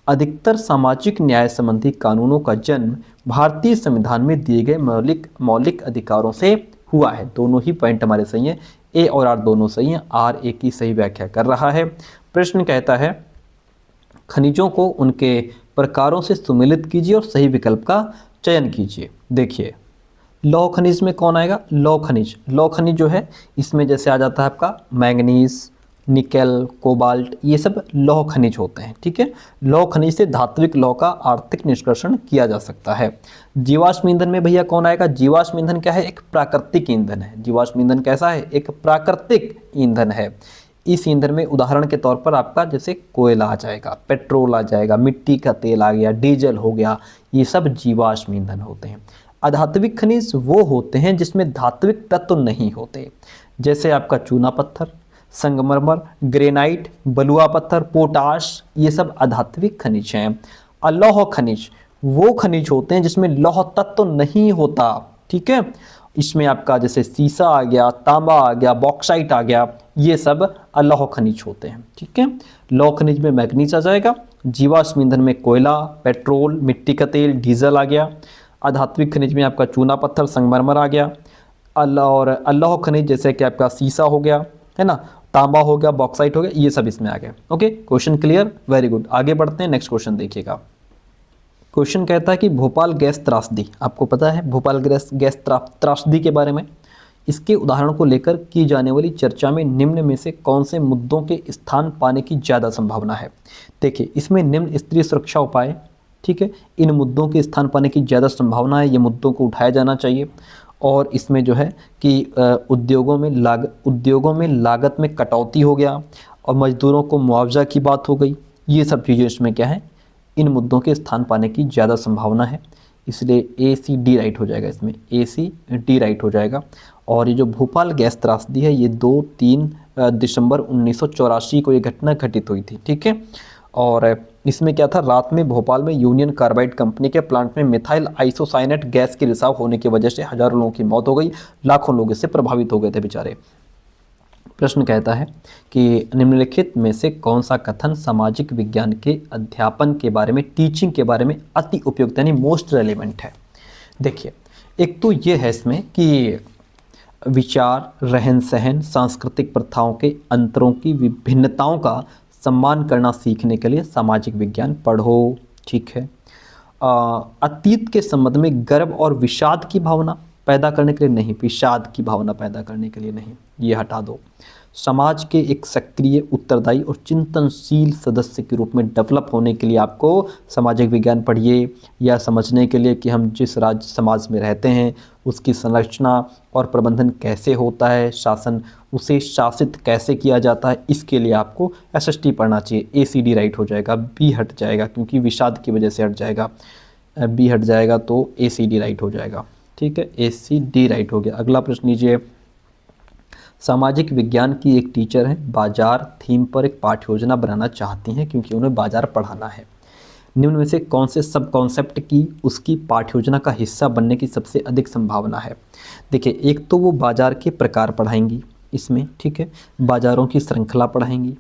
अधिकतर सामाजिक न्याय संबंधी कानूनों का जन्म भारतीय संविधान में दिए गए मौलिक अधिकारों से हुआ है। दोनों ही पॉइंट हमारे सही हैं, ए और आर दोनों सही हैं, आर एक ही सही व्याख्या कर रहा है। प्रश्न कहता है खनिजों को उनके प्रकारों से सुमेलित कीजिए और सही विकल्प का चयन कीजिए। देखिए लौह खनिज में कौन आएगा? लौह खनिज। लौह खनिज जो है इसमें जैसे आ जाता है आपका मैंगनीज, निकेल, कोबाल्ट, ये सब लौह खनिज होते हैं, ठीक है। लौह खनिज से धात्विक लौह का आर्थिक निष्कर्षण किया जा सकता है। जीवाश्म ईंधन में भैया कौन आएगा? जीवाश्म ईंधन क्या है? एक प्राकृतिक ईंधन है। जीवाश्म ईंधन कैसा है? एक प्राकृतिक ईंधन है। इस ईंधन में उदाहरण के तौर पर आपका जैसे कोयला आ जाएगा, पेट्रोल आ जाएगा, मिट्टी का तेल आ गया, डीजल हो गया, ये सब जीवाश्म ईंधन होते हैं। अधात्विक खनिज वो होते हैं जिसमें धात्विक तत्व नहीं होते, जैसे आपका चूना पत्थर, संगमरमर, ग्रेनाइट, बलुआ पत्थर, पोटाश, ये सब अधात्विक खनिज हैं। अलौह खनिज वो खनिज होते हैं जिसमें लौह तत्व नहीं होता, ठीक है। इसमें आपका जैसे सीसा आ गया, तांबा आ गया, बॉक्साइट आ गया, ये सब अलौह खनिज होते हैं, ठीक है। लौह खनिज में मैग्नीज आ जाएगा। जीवाश्म ईंधन में कोयला, पेट्रोल, मिट्टी का तेल, डीजल आ गया। अधात्विक खनिज में आपका चूना पत्थर, संगमरमर आ गया। और अलौह खनिज जैसे कि आपका सीसा हो गया, है ना, तांबा हो गया, बॉक्साइट हो गया, ये सब इसमें आ गया। Okay, question clear, very good. आगे बढ़ते हैं, नेक्स्ट क्वेश्चन देखिएगा। क्वेश्चन कहता है कि भोपाल गैस त्रासदी, आपको पता है भोपाल गैस त्रासदी के बारे में, इसके उदाहरण को लेकर की जाने वाली चर्चा में निम्न में से कौन से मुद्दों के स्थान पाने की ज़्यादा संभावना है। देखिए इसमें निम्न स्त्री सुरक्षा उपाय, ठीक है, इन मुद्दों के स्थान पाने की ज़्यादा संभावना है, ये मुद्दों को उठाया जाना चाहिए। और इसमें जो है कि उद्योगों में लागत में कटौती हो गया और मजदूरों को मुआवजा की बात हो गई, ये सब चीज़ें इसमें क्या है, इन मुद्दों के स्थान पाने की ज़्यादा संभावना है। इसलिए ए सी डी राइट हो जाएगा, इसमें ए सी डी राइट हो जाएगा। और ये जो भोपाल गैस त्रासदी है ये 2-3 दिसंबर 1984 को ये घटना घटित हुई थी, ठीक है। और इसमें क्या था, रात में भोपाल में यूनियन कार्बाइड कंपनी के प्लांट में मिथाइल आइसोसाइनेट गैस के रिसाव होने की वजह से हजारों लोगों की मौत हो गई, लाखों लोग इससे प्रभावित हो गए थे बेचारे। प्रश्न कहता है कि निम्नलिखित में से कौन सा कथन सामाजिक विज्ञान के अध्यापन के बारे में, टीचिंग के बारे में अति उपयुक्त यानी मोस्ट रेलेवेंट है। देखिए एक तो ये है इसमें कि विचार, रहन सहन, सांस्कृतिक प्रथाओं के अंतरों की विभिन्नताओं का सम्मान करना सीखने के लिए सामाजिक विज्ञान पढ़ो, ठीक है। अतीत के संबंध में गर्व और विषाद की भावना पैदा करने के लिए नहीं, विषाद की भावना पैदा करने के लिए नहीं, ये हटा दो। समाज के एक सक्रिय, उत्तरदायी और चिंतनशील सदस्य के रूप में डेवलप होने के लिए आपको सामाजिक विज्ञान पढ़िए, या समझने के लिए कि हम जिस राज्य समाज में रहते हैं उसकी संरचना और प्रबंधन कैसे होता है, शासन उसे शासित कैसे किया जाता है, इसके लिए आपको एसएसटी पढ़ना चाहिए। एसीडी राइट हो जाएगा, बी हट जाएगा क्योंकि विषाद की वजह से हट जाएगा, बी हट जाएगा तो एसीडी राइट हो जाएगा, ठीक है, एसीडी राइट हो गया। अगला प्रश्न लीजिए, सामाजिक विज्ञान की एक टीचर हैं, बाजार थीम पर एक पाठ्य योजना बनाना चाहती हैं क्योंकि उन्हें बाजार पढ़ाना है। निम्न में से कौन से सब कॉन्सेप्ट की उसकी पाठ्य योजना का हिस्सा बनने की सबसे अधिक संभावना है। देखिए एक तो वो बाजार के प्रकार पढ़ाएंगी इसमें, ठीक है, बाजारों की श्रृंखला पढ़ाएंगी,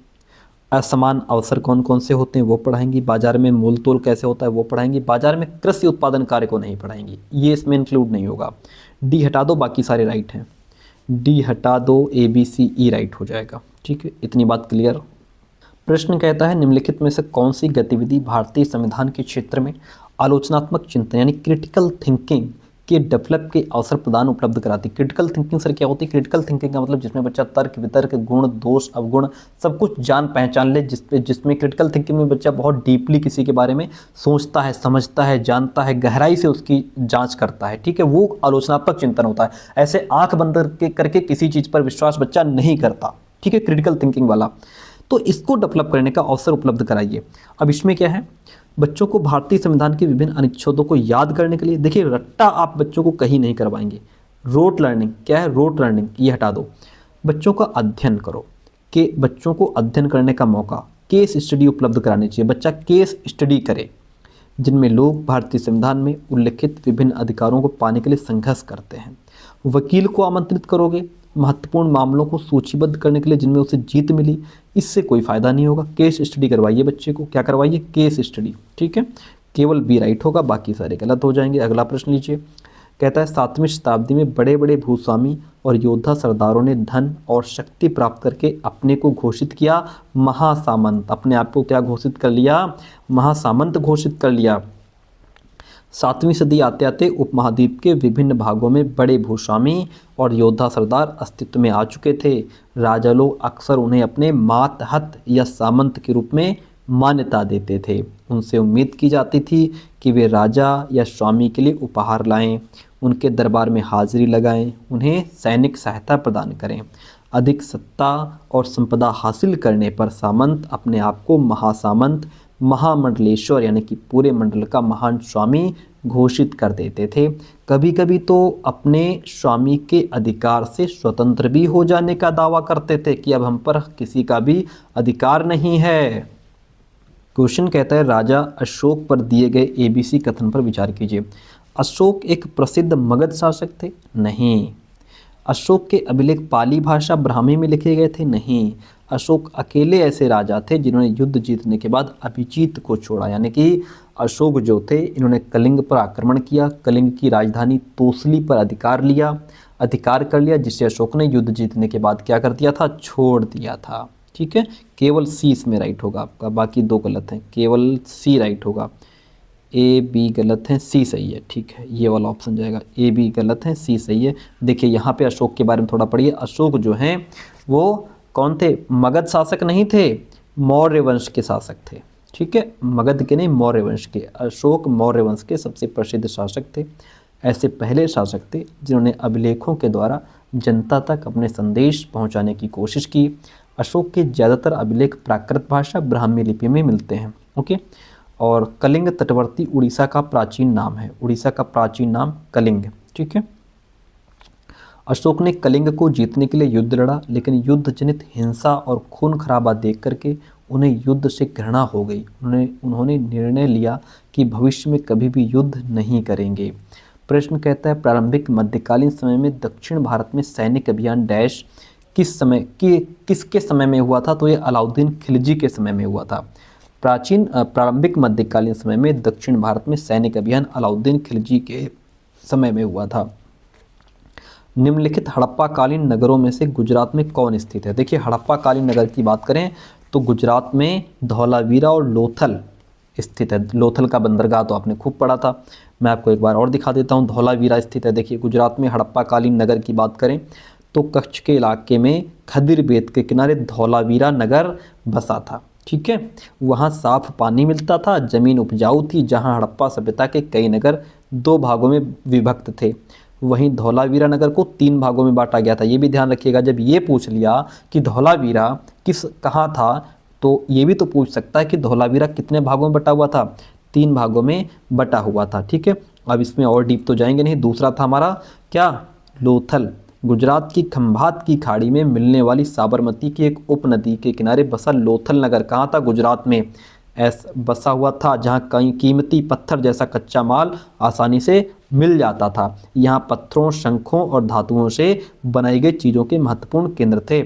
असमान अवसर कौन कौन से होते हैं वो पढ़ाएंगी, बाजार में मोल तोल कैसे होता है वो पढ़ाएंगी, बाजार में कृषि उत्पादन कार्य को नहीं पढ़ाएंगी, ये इसमें इंक्लूड नहीं होगा। डी हटा दो, बाकी सारे राइट हैं, डी हटा दो, ए बी सी ई राइट हो जाएगा, ठीक है, इतनी बात क्लियर। प्रश्न कहता है निम्नलिखित में से कौन सी गतिविधि भारतीय संविधान के क्षेत्र में आलोचनात्मक चिंतन यानी क्रिटिकल थिंकिंग के डेवलप के अवसर प्रदान उपलब्ध कराती। क्रिटिकल थिंकिंग सर क्या होती है? क्रिटिकल थिंकिंग का मतलब जिसमें बच्चा तर्क वितर्क, गुण दोष अवगुण सब कुछ जान पहचान ले, जिसमें क्रिटिकल थिंकिंग में बच्चा बहुत डीपली किसी के बारे में सोचता है, समझता है, जानता है, गहराई से उसकी जांच करता है, ठीक है, वो आलोचनात्मक चिंतन होता है। ऐसे आंख बंद करके किसी चीज़ पर विश्वास बच्चा नहीं करता, ठीक है, क्रिटिकल थिंकिंग वाला। तो इसको डेवलप करने का अवसर उपलब्ध कराइए। अब इसमें क्या है, बच्चों को भारतीय संविधान के विभिन्न अनुच्छेदों को याद करने के लिए, देखिए रट्टा आप बच्चों को कहीं नहीं करवाएंगे। रोट लर्निंग क्या है? रोट लर्निंग ये हटा दो। बच्चों का अध्ययन करो, कि बच्चों को अध्ययन करने का मौका, केस स्टडी उपलब्ध करानी चाहिए। बच्चा केस स्टडी करे जिनमें लोग भारतीय संविधान में उल्लिखित विभिन्न अधिकारों को पाने के लिए संघर्ष करते हैं। वकील को आमंत्रित करोगे महत्वपूर्ण मामलों को सूचीबद्ध करने के लिए जिनमें उसे जीत मिली, इससे कोई फायदा नहीं होगा। केस स्टडी करवाइए बच्चे को, क्या करवाइए? केस स्टडी, ठीक है, केवल बी राइट होगा, बाकी सारे गलत हो जाएंगे। अगला प्रश्न लीजिए, कहता है 7वीं शताब्दी में बड़े बड़े भूस्वामी और योद्धा सरदारों ने धन और शक्ति प्राप्त करके अपने को घोषित किया महासामंत। अपने आप को क्या घोषित कर लिया? महासामंत घोषित कर लिया। 7वीं सदी आते आते उपमहाद्वीप के विभिन्न भागों में बड़े भूस्वामी और योद्धा सरदार अस्तित्व में आ चुके थे। राजा लोग अक्सर उन्हें अपने मातहत या सामंत के रूप में मान्यता देते थे। उनसे उम्मीद की जाती थी कि वे राजा या स्वामी के लिए उपहार लाएं, उनके दरबार में हाजिरी लगाएं, उन्हें सैनिक सहायता प्रदान करें। अधिक सत्ता और संपदा हासिल करने पर सामंत अपने आप को महासामंत, महामंडलेश्वर यानी कि पूरे मंडल का महान स्वामी घोषित कर देते थे। कभी कभी तो अपने स्वामी के अधिकार से स्वतंत्र भी हो जाने का दावा करते थे कि अब हम पर किसी का भी अधिकार नहीं है। क्वेश्चन कहता है राजा अशोक पर दिए गए एबीसी कथन पर विचार कीजिए। अशोक एक प्रसिद्ध मगध शासक थे? नहीं। अशोक के अभिलेख पाली भाषा ब्राह्मी में लिखे गए थे? नहीं। अशोक अकेले ऐसे राजा थे जिन्होंने युद्ध जीतने के बाद अभिजीत को छोड़ा, यानी कि अशोक जो थे इन्होंने कलिंग पर आक्रमण किया, कलिंग की राजधानी तोसली पर अधिकार कर लिया, जिससे अशोक ने युद्ध जीतने के बाद क्या कर दिया था? छोड़ दिया था। ठीक है, केवल सी इसमें राइट होगा आपका, बाकी दो गलत हैं, केवल सी राइट होगा। ए बी गलत है, सी सही है। ठीक है, ये वाला ऑप्शन जाएगा, ए बी गलत है, सी सही है। देखिए यहाँ पे अशोक के बारे में थोड़ा पढ़िए। अशोक जो हैं वो कौन थे? मगध शासक नहीं थे, मौर्य वंश के शासक थे। ठीक है, मगध के नहीं, मौर्य वंश के। अशोक मौर्य वंश के सबसे प्रसिद्ध शासक थे। ऐसे पहले शासक थे जिन्होंने अभिलेखों के द्वारा जनता तक अपने संदेश पहुंचाने की कोशिश की। अशोक के ज़्यादातर अभिलेख प्राकृत भाषा ब्राह्मी लिपि में मिलते हैं। ओके, और कलिंग तटवर्ती उड़ीसा का प्राचीन नाम है। उड़ीसा का प्राचीन नाम कलिंग। ठीक है, अशोक ने कलिंग को जीतने के लिए युद्ध लड़ा, लेकिन युद्ध जनित हिंसा और खून खराबा देख करके उन्हें युद्ध से घृणा हो गई। उन्होंने निर्णय लिया कि भविष्य में कभी भी युद्ध नहीं करेंगे। प्रश्न कहता है प्रारंभिक मध्यकालीन समय में दक्षिण भारत में सैनिक अभियान डैश किसके समय में हुआ था? तो ये अलाउद्दीन खिलजी के समय में हुआ था। प्रारंभिक मध्यकालीन समय में दक्षिण भारत में सैनिक अभियान अलाउद्दीन खिलजी के समय में हुआ था। निम्नलिखित हड़प्पा कालीन नगरों में से गुजरात में कौन स्थित है? देखिए, हड़प्पा कालीन नगर की बात करें तो गुजरात में धौलावीरा और लोथल स्थित है। लोथल का बंदरगाह तो आपने खूब पढ़ा था, मैं आपको एक बार और दिखा देता हूँ। धौलावीरा स्थित है। देखिए, गुजरात में हड़प्पा कालीन नगर की बात करें तो कच्छ के इलाके में खदिर बेत के किनारे धौलावीरा नगर बसा था। ठीक है, वहाँ साफ पानी मिलता था, ज़मीन उपजाऊ थी, जहाँ हड़प्पा सभ्यता के कई नगर 2 भागों में विभक्त थे। वहीं धौलावीरा नगर को 3 भागों में बांटा गया था। ये भी ध्यान रखिएगा, जब ये पूछ लिया कि धौलावीरा कहाँ था, तो ये भी तो पूछ सकता है कि धौलावीरा कितने भागों में बटा हुआ था? 3 भागों में बटा हुआ था। ठीक है, अब इसमें और डीप तो जाएंगे नहीं। दूसरा था हमारा क्या? लोथल। गुजरात की खंभात की खाड़ी में मिलने वाली साबरमती की एक उपनदी के किनारे बसा लोथल नगर कहाँ था? गुजरात में बसा हुआ था, जहाँ कई कीमती पत्थर जैसा कच्चा माल आसानी से मिल जाता था। यहाँ पत्थरों, शंखों और धातुओं से बनाई गई चीज़ों के महत्वपूर्ण केंद्र थे।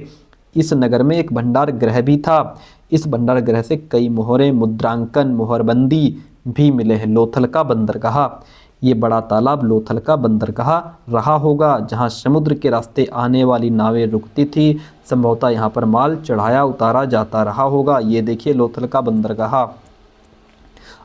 इस नगर में एक भंडार गृह भी था। इस भंडार गृह से कई मोहरें, मुद्रांकन, मोहरबंदी भी मिले हैं। लोथल का बंदरगाह, ये बड़ा तालाब लोथल का बंदरगाह रहा होगा, जहाँ समुद्र के रास्ते आने वाली नावें रुकती थी। संभवतः यहाँ पर माल चढ़ाया उतारा जाता रहा होगा। ये देखिए लोथल का बंदरगाह।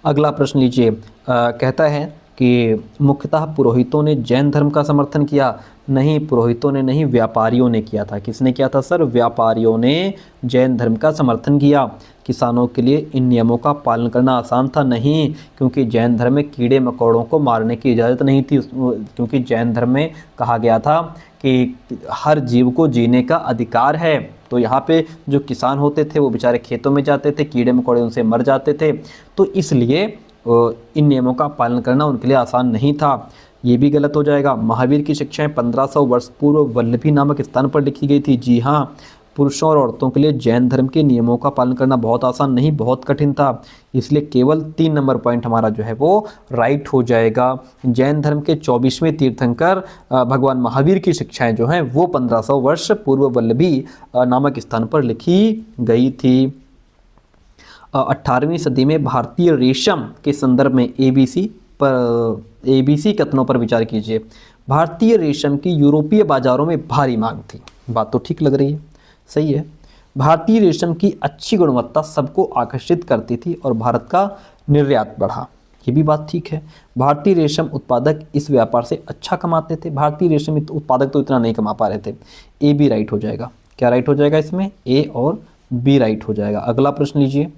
अगला प्रश्न लीजिए। कहता है कि मुख्यतः पुरोहितों ने जैन धर्म का समर्थन किया। नहीं, पुरोहितों ने नहीं, व्यापारियों ने किया था। किसने किया था सर? व्यापारियों ने जैन धर्म का समर्थन किया। किसानों के लिए इन नियमों का पालन करना आसान था? नहीं, क्योंकि जैन धर्म में कीड़े मकोड़ों को मारने की इजाज़त नहीं थी। क्योंकि जैन धर्म में कहा गया था कि हर जीव को जीने का अधिकार है। तो यहाँ पे जो किसान होते थे वो बेचारे खेतों में जाते थे, कीड़े मकोड़े उनसे मर जाते थे, तो इसलिए इन नियमों का पालन करना उनके लिए आसान नहीं था। ये भी गलत हो जाएगा। महावीर की शिक्षाएं 1500 वर्ष पूर्व वल्लभी नामक स्थान पर लिखी गई थी। जी हाँ, पुरुषों और औरतों के लिए जैन धर्म के नियमों का पालन करना बहुत आसान नहीं, बहुत कठिन था। इसलिए केवल 3 नंबर पॉइंट हमारा जो है वो राइट हो जाएगा। जैन धर्म के 24वें तीर्थंकर भगवान महावीर की शिक्षाएं जो हैं वो 1500 वर्ष पूर्व वल्लभी नामक स्थान पर लिखी गई थी। 18वीं सदी में भारतीय रेशम के संदर्भ में ABC कथनों पर विचार कीजिए। भारतीय रेशम की यूरोपीय बाजारों में भारी मांग थी। बात तो ठीक लग रही है, सही है। भारतीय रेशम की अच्छी गुणवत्ता सबको आकर्षित करती थी और भारत का निर्यात बढ़ा। ये भी बात ठीक है। भारतीय रेशम उत्पादक इस व्यापार से अच्छा कमाते थे। भारतीय रेशम उत्पादक तो इतना नहीं कमा पा रहे थे। ए बी राइट हो जाएगा। क्या राइट हो जाएगा इसमें? ए और बी राइट हो जाएगा। अगला प्रश्न लीजिए।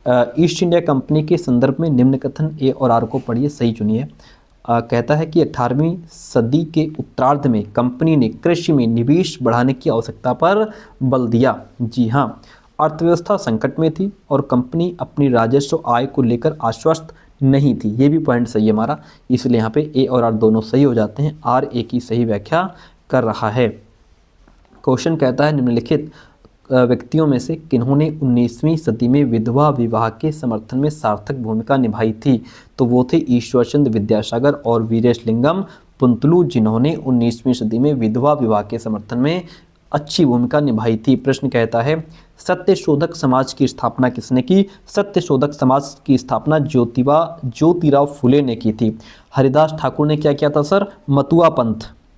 ईस्ट इंडिया कंपनी के संदर्भ में निम्न कथन ए और आर को पढ़िए, सही चुनिए। कहता है कि 18वीं सदी के उत्तरार्ध में कंपनी ने कृषि में निवेश बढ़ाने की आवश्यकता पर बल दिया। जी हाँ, अर्थव्यवस्था संकट में थी और कंपनी अपनी राजस्व आय को लेकर आश्वस्त नहीं थी। ये भी पॉइंट सही है हमारा, इसलिए यहाँ पे ए और आर दोनों सही हो जाते हैं। आर ए की सही व्याख्या कर रहा है। क्वेश्चन कहता है निम्नलिखित व्यक्तियों में से किन्होंने 19वीं सदी में विधवा विवाह के समर्थन में सार्थक भूमिका निभाई थी? तो वो थे ईश्वरचंद्र विद्यासागर और वीरेशलिंगम पुंतलू, जिन्होंने 19वीं सदी में विधवा विवाह के समर्थन में अच्छी भूमिका निभाई थी। प्रश्न कहता है सत्यशोधक समाज की स्थापना किसने की? सत्यशोधक समाज की स्थापना ज्योतिराव फुले ने की थी। हरिदास ठाकुर ने क्या किया था सर?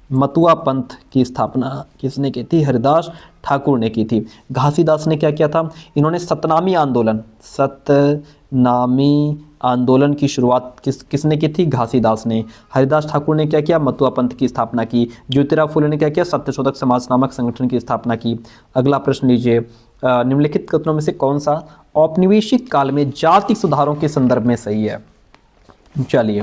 मतुआ पंथ की स्थापना किसने की थी? हरिदास ठाकुर ने की थी। घासीदास ने क्या किया था? इन्होंने सतनामी आंदोलन की शुरुआत किसने की थी? घासीदास ने। हरिदास ठाकुर ने क्या किया? मतुआ पंथ की स्थापना की। ज्योतिराव फुले ने क्या किया? सत्यशोधक समाज नामक संगठन की स्थापना की। अगला प्रश्न लीजिए, निम्नलिखित कथनों में से कौन सा औपनिवेशिक काल में जाति सुधारों के संदर्भ में सही है? चलिए,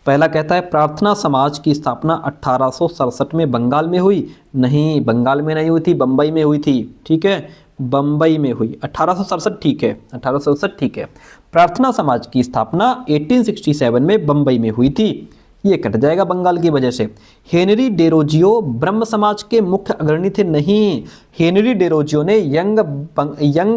पहला कहता है प्रार्थना समाज की स्थापना 1867 में बंगाल में हुई। नहीं, बंगाल में नहीं हुई थी, बंबई में हुई थी। ठीक है, बंबई में हुई। 1867 ठीक है, 1867 ठीक है। प्रार्थना समाज की स्थापना 1867 में बंबई में हुई थी। ये कट जाएगा बंगाल की वजह से। हेनरी डेरोजियो ब्रह्म समाज के मुख्य अग्रणी थे। नहीं, हेनरी डेरोजियो ने यंग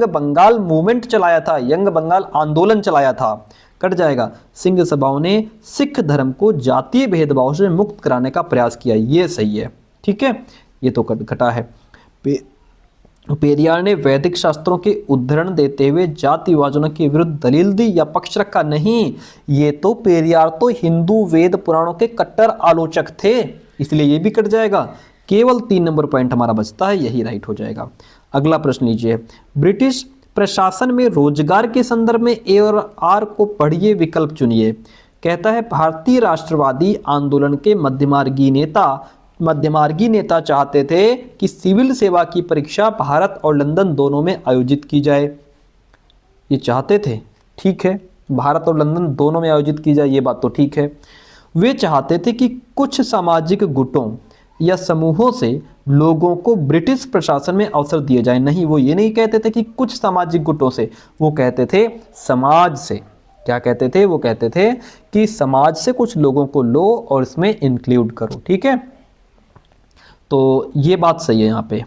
बंगाल मूवमेंट चलाया था, यंग बंगाल आंदोलन चलाया था। कट जाएगा। सिंह सभाओं ने सिख धर्म को जातीय भेदभाव से मुक्त कराने का प्रयास किया। ये सही है। ठीक है, ये तो कटा है। पेरियार ने वैदिक शास्त्रों के उद्धरण देते हुए जाति विभाजन के विरुद्ध दलील दी या पक्ष रखा? नहीं, ये तो पेरियार तो हिंदू वेद पुराणों के कट्टर आलोचक थे, इसलिए ये भी कट जाएगा। केवल 3 नंबर पॉइंट हमारा बचता है, यही राइट हो जाएगा। अगला प्रश्न लीजिए, ब्रिटिश प्रशासन में रोजगार के संदर्भ में ए और आर को पढ़िए, विकल्प चुनिए। कहता है भारतीय राष्ट्रवादी आंदोलन के मध्यमार्गी नेता चाहते थे कि सिविल सेवा की परीक्षा भारत और लंदन दोनों में आयोजित की जाए। ये चाहते थे, ठीक है, भारत और लंदन दोनों में आयोजित की जाए, ये बात तो ठीक है। वे चाहते थे कि कुछ सामाजिक गुटों या समूहों से लोगों को ब्रिटिश प्रशासन में अवसर दिए जाए। नहीं, वो ये नहीं कहते थे कि कुछ सामाजिक गुटों से, वो कहते थे समाज से। क्या कहते थे? वो कहते थे कि समाज से कुछ लोगों को लो और इसमें इंक्लूड करो। ठीक है, तो ये बात सही है यहाँ पे।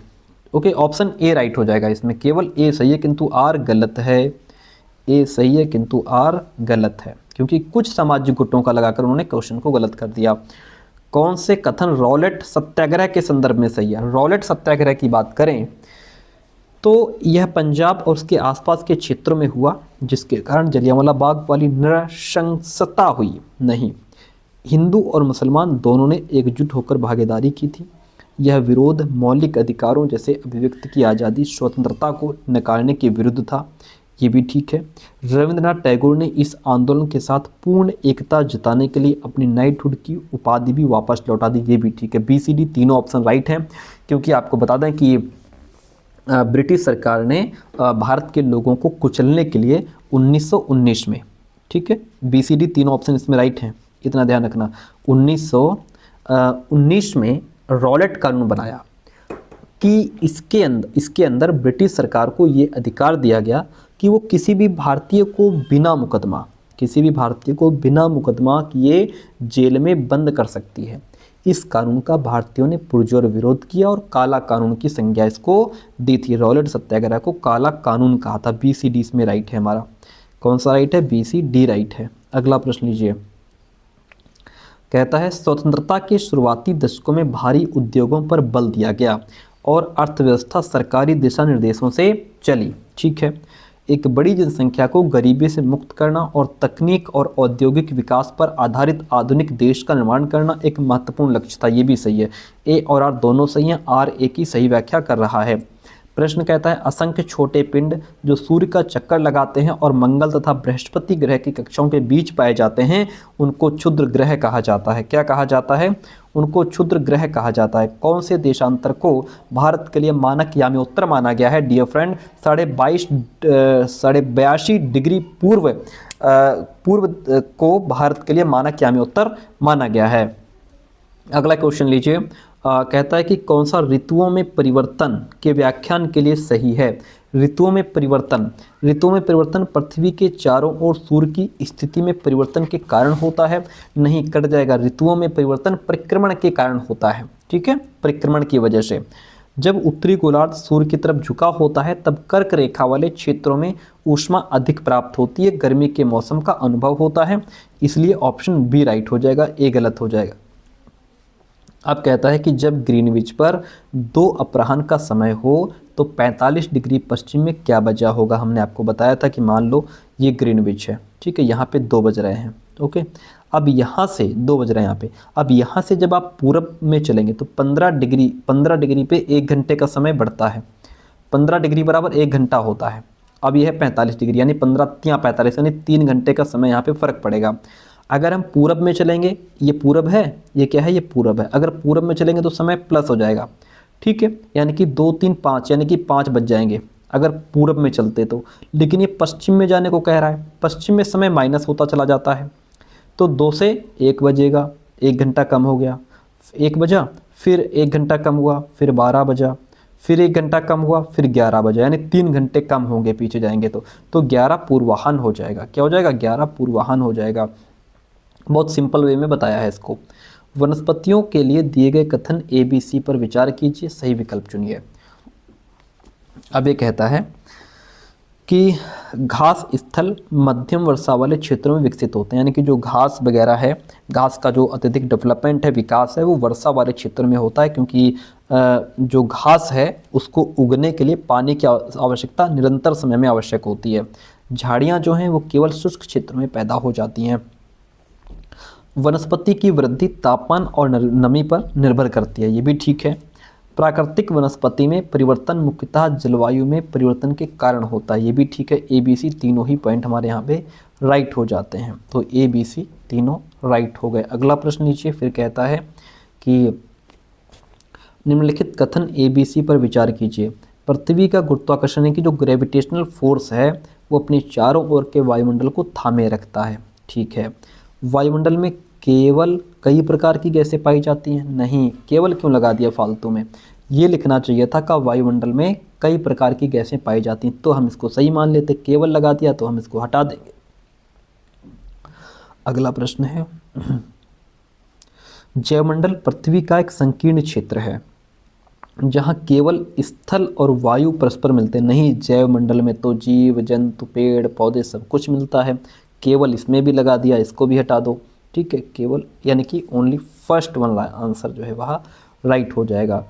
ओके, ऑप्शन ए राइट हो जाएगा इसमें। केवल ए सही है किंतु आर गलत है। ए सही है किंतु आर गलत है, क्योंकि कुछ सामाजिक गुटों का लगाकर उन्होंने क्वेश्चन को गलत कर दिया। कौन से कथन रॉलेट सत्याग्रह के संदर्भ में सही है? रॉलेट सत्याग्रह की बात करें तो यह पंजाब और उसके आसपास के क्षेत्रों में हुआ, जिसके कारण जलियांवाला बाग वाली नृशंसता हुई। नहीं, हिंदू और मुसलमान दोनों ने एकजुट होकर भागीदारी की थी। यह विरोध मौलिक अधिकारों जैसे अभिव्यक्ति की आज़ादी, स्वतंत्रता को नकारने के विरुद्ध था। ये भी ठीक है। रविंद्रनाथ टैगोर ने इस आंदोलन के साथ पूर्ण एकता जताने के लिए अपनी नाइटहुड की उपाधि भी वापस लौटा दी। ये भी ठीक है। BCD तीनों ऑप्शन राइट हैं, क्योंकि आपको बता दें कि ब्रिटिश सरकार ने भारत के लोगों को कुचलने के लिए 1919 में, ठीक है, BCD तीनों ऑप्शन इसमें राइट हैं, इतना ध्यान रखना। 1919 में रॉलेट कानून बनाया कि इसके अंदर ब्रिटिश सरकार को ये अधिकार दिया गया कि वो किसी भी भारतीय को बिना मुकदमा किए जेल में बंद कर सकती है। इस कानून का भारतीयों ने पुरजोर विरोध किया और काला कानून की संज्ञा इसको दी थी। रॉलेट सत्याग्रह को काला कानून कहा था। BCD इसमें राइट है हमारा। कौन सा राइट है? BCD राइट है। अगला प्रश्न लीजिए, कहता है स्वतंत्रता के शुरुआती दशकों में भारी उद्योगों पर बल दिया गया और अर्थव्यवस्था सरकारी दिशा निर्देशों से चली। ठीक है, एक बड़ी जनसंख्या को गरीबी से मुक्त करना और तकनीक और औद्योगिक विकास पर आधारित आधुनिक देश का निर्माण करना एक महत्वपूर्ण लक्ष्य था। ये भी सही है। ए और आर दोनों सही हैं। आर ए की सही व्याख्या कर रहा है। प्रश्न कहता है असंख्य छोटे पिंड जो सूर्य का चक्कर लगाते हैं और मंगल तथा बृहस्पति ग्रह की कक्षाओं के बीच पाए जाते हैं, उनको क्षुद्र ग्रह कहा जाता है। क्या कहा जाता है? उनको क्षुद्र ग्रह कहा जाता है। कौन से देशांतर को भारत के लिए मानक याम्योत्तर माना गया है? डियर फ्रेंड, 82.5 डिग्री पूर्व को भारत के लिए मानक याम्योत्तर माना गया है। अगला क्वेश्चन लीजिए। कहता है कि कौन सा ऋतुओं में परिवर्तन के व्याख्यान के लिए सही है? ऋतुओं में परिवर्तन पृथ्वी के चारों ओर सूर्य की स्थिति में परिवर्तन के कारण होता है। नहीं, कट जाएगा। ऋतुओं में परिवर्तन परिक्रमण के कारण होता है। ठीक है, परिक्रमण की वजह से। जब उत्तरी गोलार्ध सूर्य की तरफ झुका होता है तब कर्क रेखा वाले क्षेत्रों में ऊष्मा अधिक प्राप्त होती है, गर्मी के मौसम का अनुभव होता है। इसलिए ऑप्शन बी राइट हो जाएगा, ए गलत हो जाएगा। अब कहता है कि जब ग्रीनविच पर 2 अपराह्न का समय हो तो 45 डिग्री पश्चिम में क्या बजा होगा? हमने आपको बताया था कि मान लो ये ग्रीनविच है, ठीक है, यहाँ पे 2 बज रहे हैं। ओके, अब यहाँ से 2 बज रहे हैं यहाँ पे। अब यहाँ से जब आप पूरब में चलेंगे तो 15 डिग्री पे 1 घंटे का समय बढ़ता है। 15 डिग्री बराबर 1 घंटा होता है। अब यह है 45 डिग्री, यानी 15 या 45, यानी 3 घंटे का समय यहाँ पे फ़र्क पड़ेगा। अगर हम पूरब में चलेंगे, ये पूरब है, ये क्या है, ये पूरब है, अगर पूरब में चलेंगे तो समय प्लस हो जाएगा, ठीक है, यानी कि 2 3 5, यानी कि 5 बज जाएंगे अगर पूरब में चलते तो। लेकिन ये पश्चिम में जाने को कह रहा है, पश्चिम में समय माइनस होता चला जाता है, तो 2 से 1 बजेगा, 1 घंटा कम हो गया, 1 बजा, फिर 1 घंटा कम हुआ, फिर 12 बजा, फिर 1 घंटा कम हुआ, फिर 11 बजा, यानी 3 घंटे कम होंगे पीछे जाएंगे तो 11 पूर्वाह्न हो जाएगा। क्या हो जाएगा, 11 पूर्वाह्न हो जाएगा। बहुत सिंपल वे में बताया है इसको। वनस्पतियों के लिए दिए गए कथन ABC पर विचार कीजिए, सही विकल्प चुनिए। अब ये कहता है कि घास स्थल मध्यम वर्षा वाले क्षेत्रों में विकसित होते हैं, यानी कि जो घास वगैरह है, घास का जो अत्यधिक डेवलपमेंट है, विकास है, वो वर्षा वाले क्षेत्रों में होता है, क्योंकि जो घास है उसको उगने के लिए पानी की आवश्यकता निरंतर समय में आवश्यक होती है। झाड़ियाँ जो हैं वो केवल शुष्क क्षेत्रों में पैदा हो जाती हैं। वनस्पति की वृद्धि तापमान और नमी पर निर्भर करती है, ये भी ठीक है। प्राकृतिक वनस्पति में परिवर्तन मुख्यतः जलवायु में परिवर्तन के कारण होता है, ये भी ठीक है। ABC तीनों ही पॉइंट हमारे यहाँ पे राइट हो जाते हैं, तो ABC तीनों राइट हो गए। अगला प्रश्न लीजिए, फिर कहता है कि निम्नलिखित कथन ABC पर विचार कीजिए। पृथ्वी का गुरुत्वाकर्षण की जो ग्रेविटेशनल फोर्स है वो अपने चारों ओर के वायुमंडल को थामे रखता है, ठीक है। वायुमंडल में केवल कई प्रकार की गैसें पाई जाती हैं, नहीं, केवल क्यों लगा दिया फालतू में, ये लिखना चाहिए था कि वायुमंडल में कई प्रकार की गैसें पाई जाती हैं, तो हम इसको सही मान लेते, केवल लगा दिया तो हम इसको हटा देंगे। अगला प्रश्न है, जैवमंडल पृथ्वी का एक संकीर्ण क्षेत्र है जहाँ केवल स्थल और वायु परस्पर मिलते हैं, नहीं, जैवमंडल में तो जीव जंतु पेड़ पौधे सब कुछ मिलता है, केवल इसमें भी लगा दिया, इसको भी हटा दो, ठीक है, केवल, यानी कि ओनली फर्स्ट वन आंसर जो है वह राइट हो जाएगा।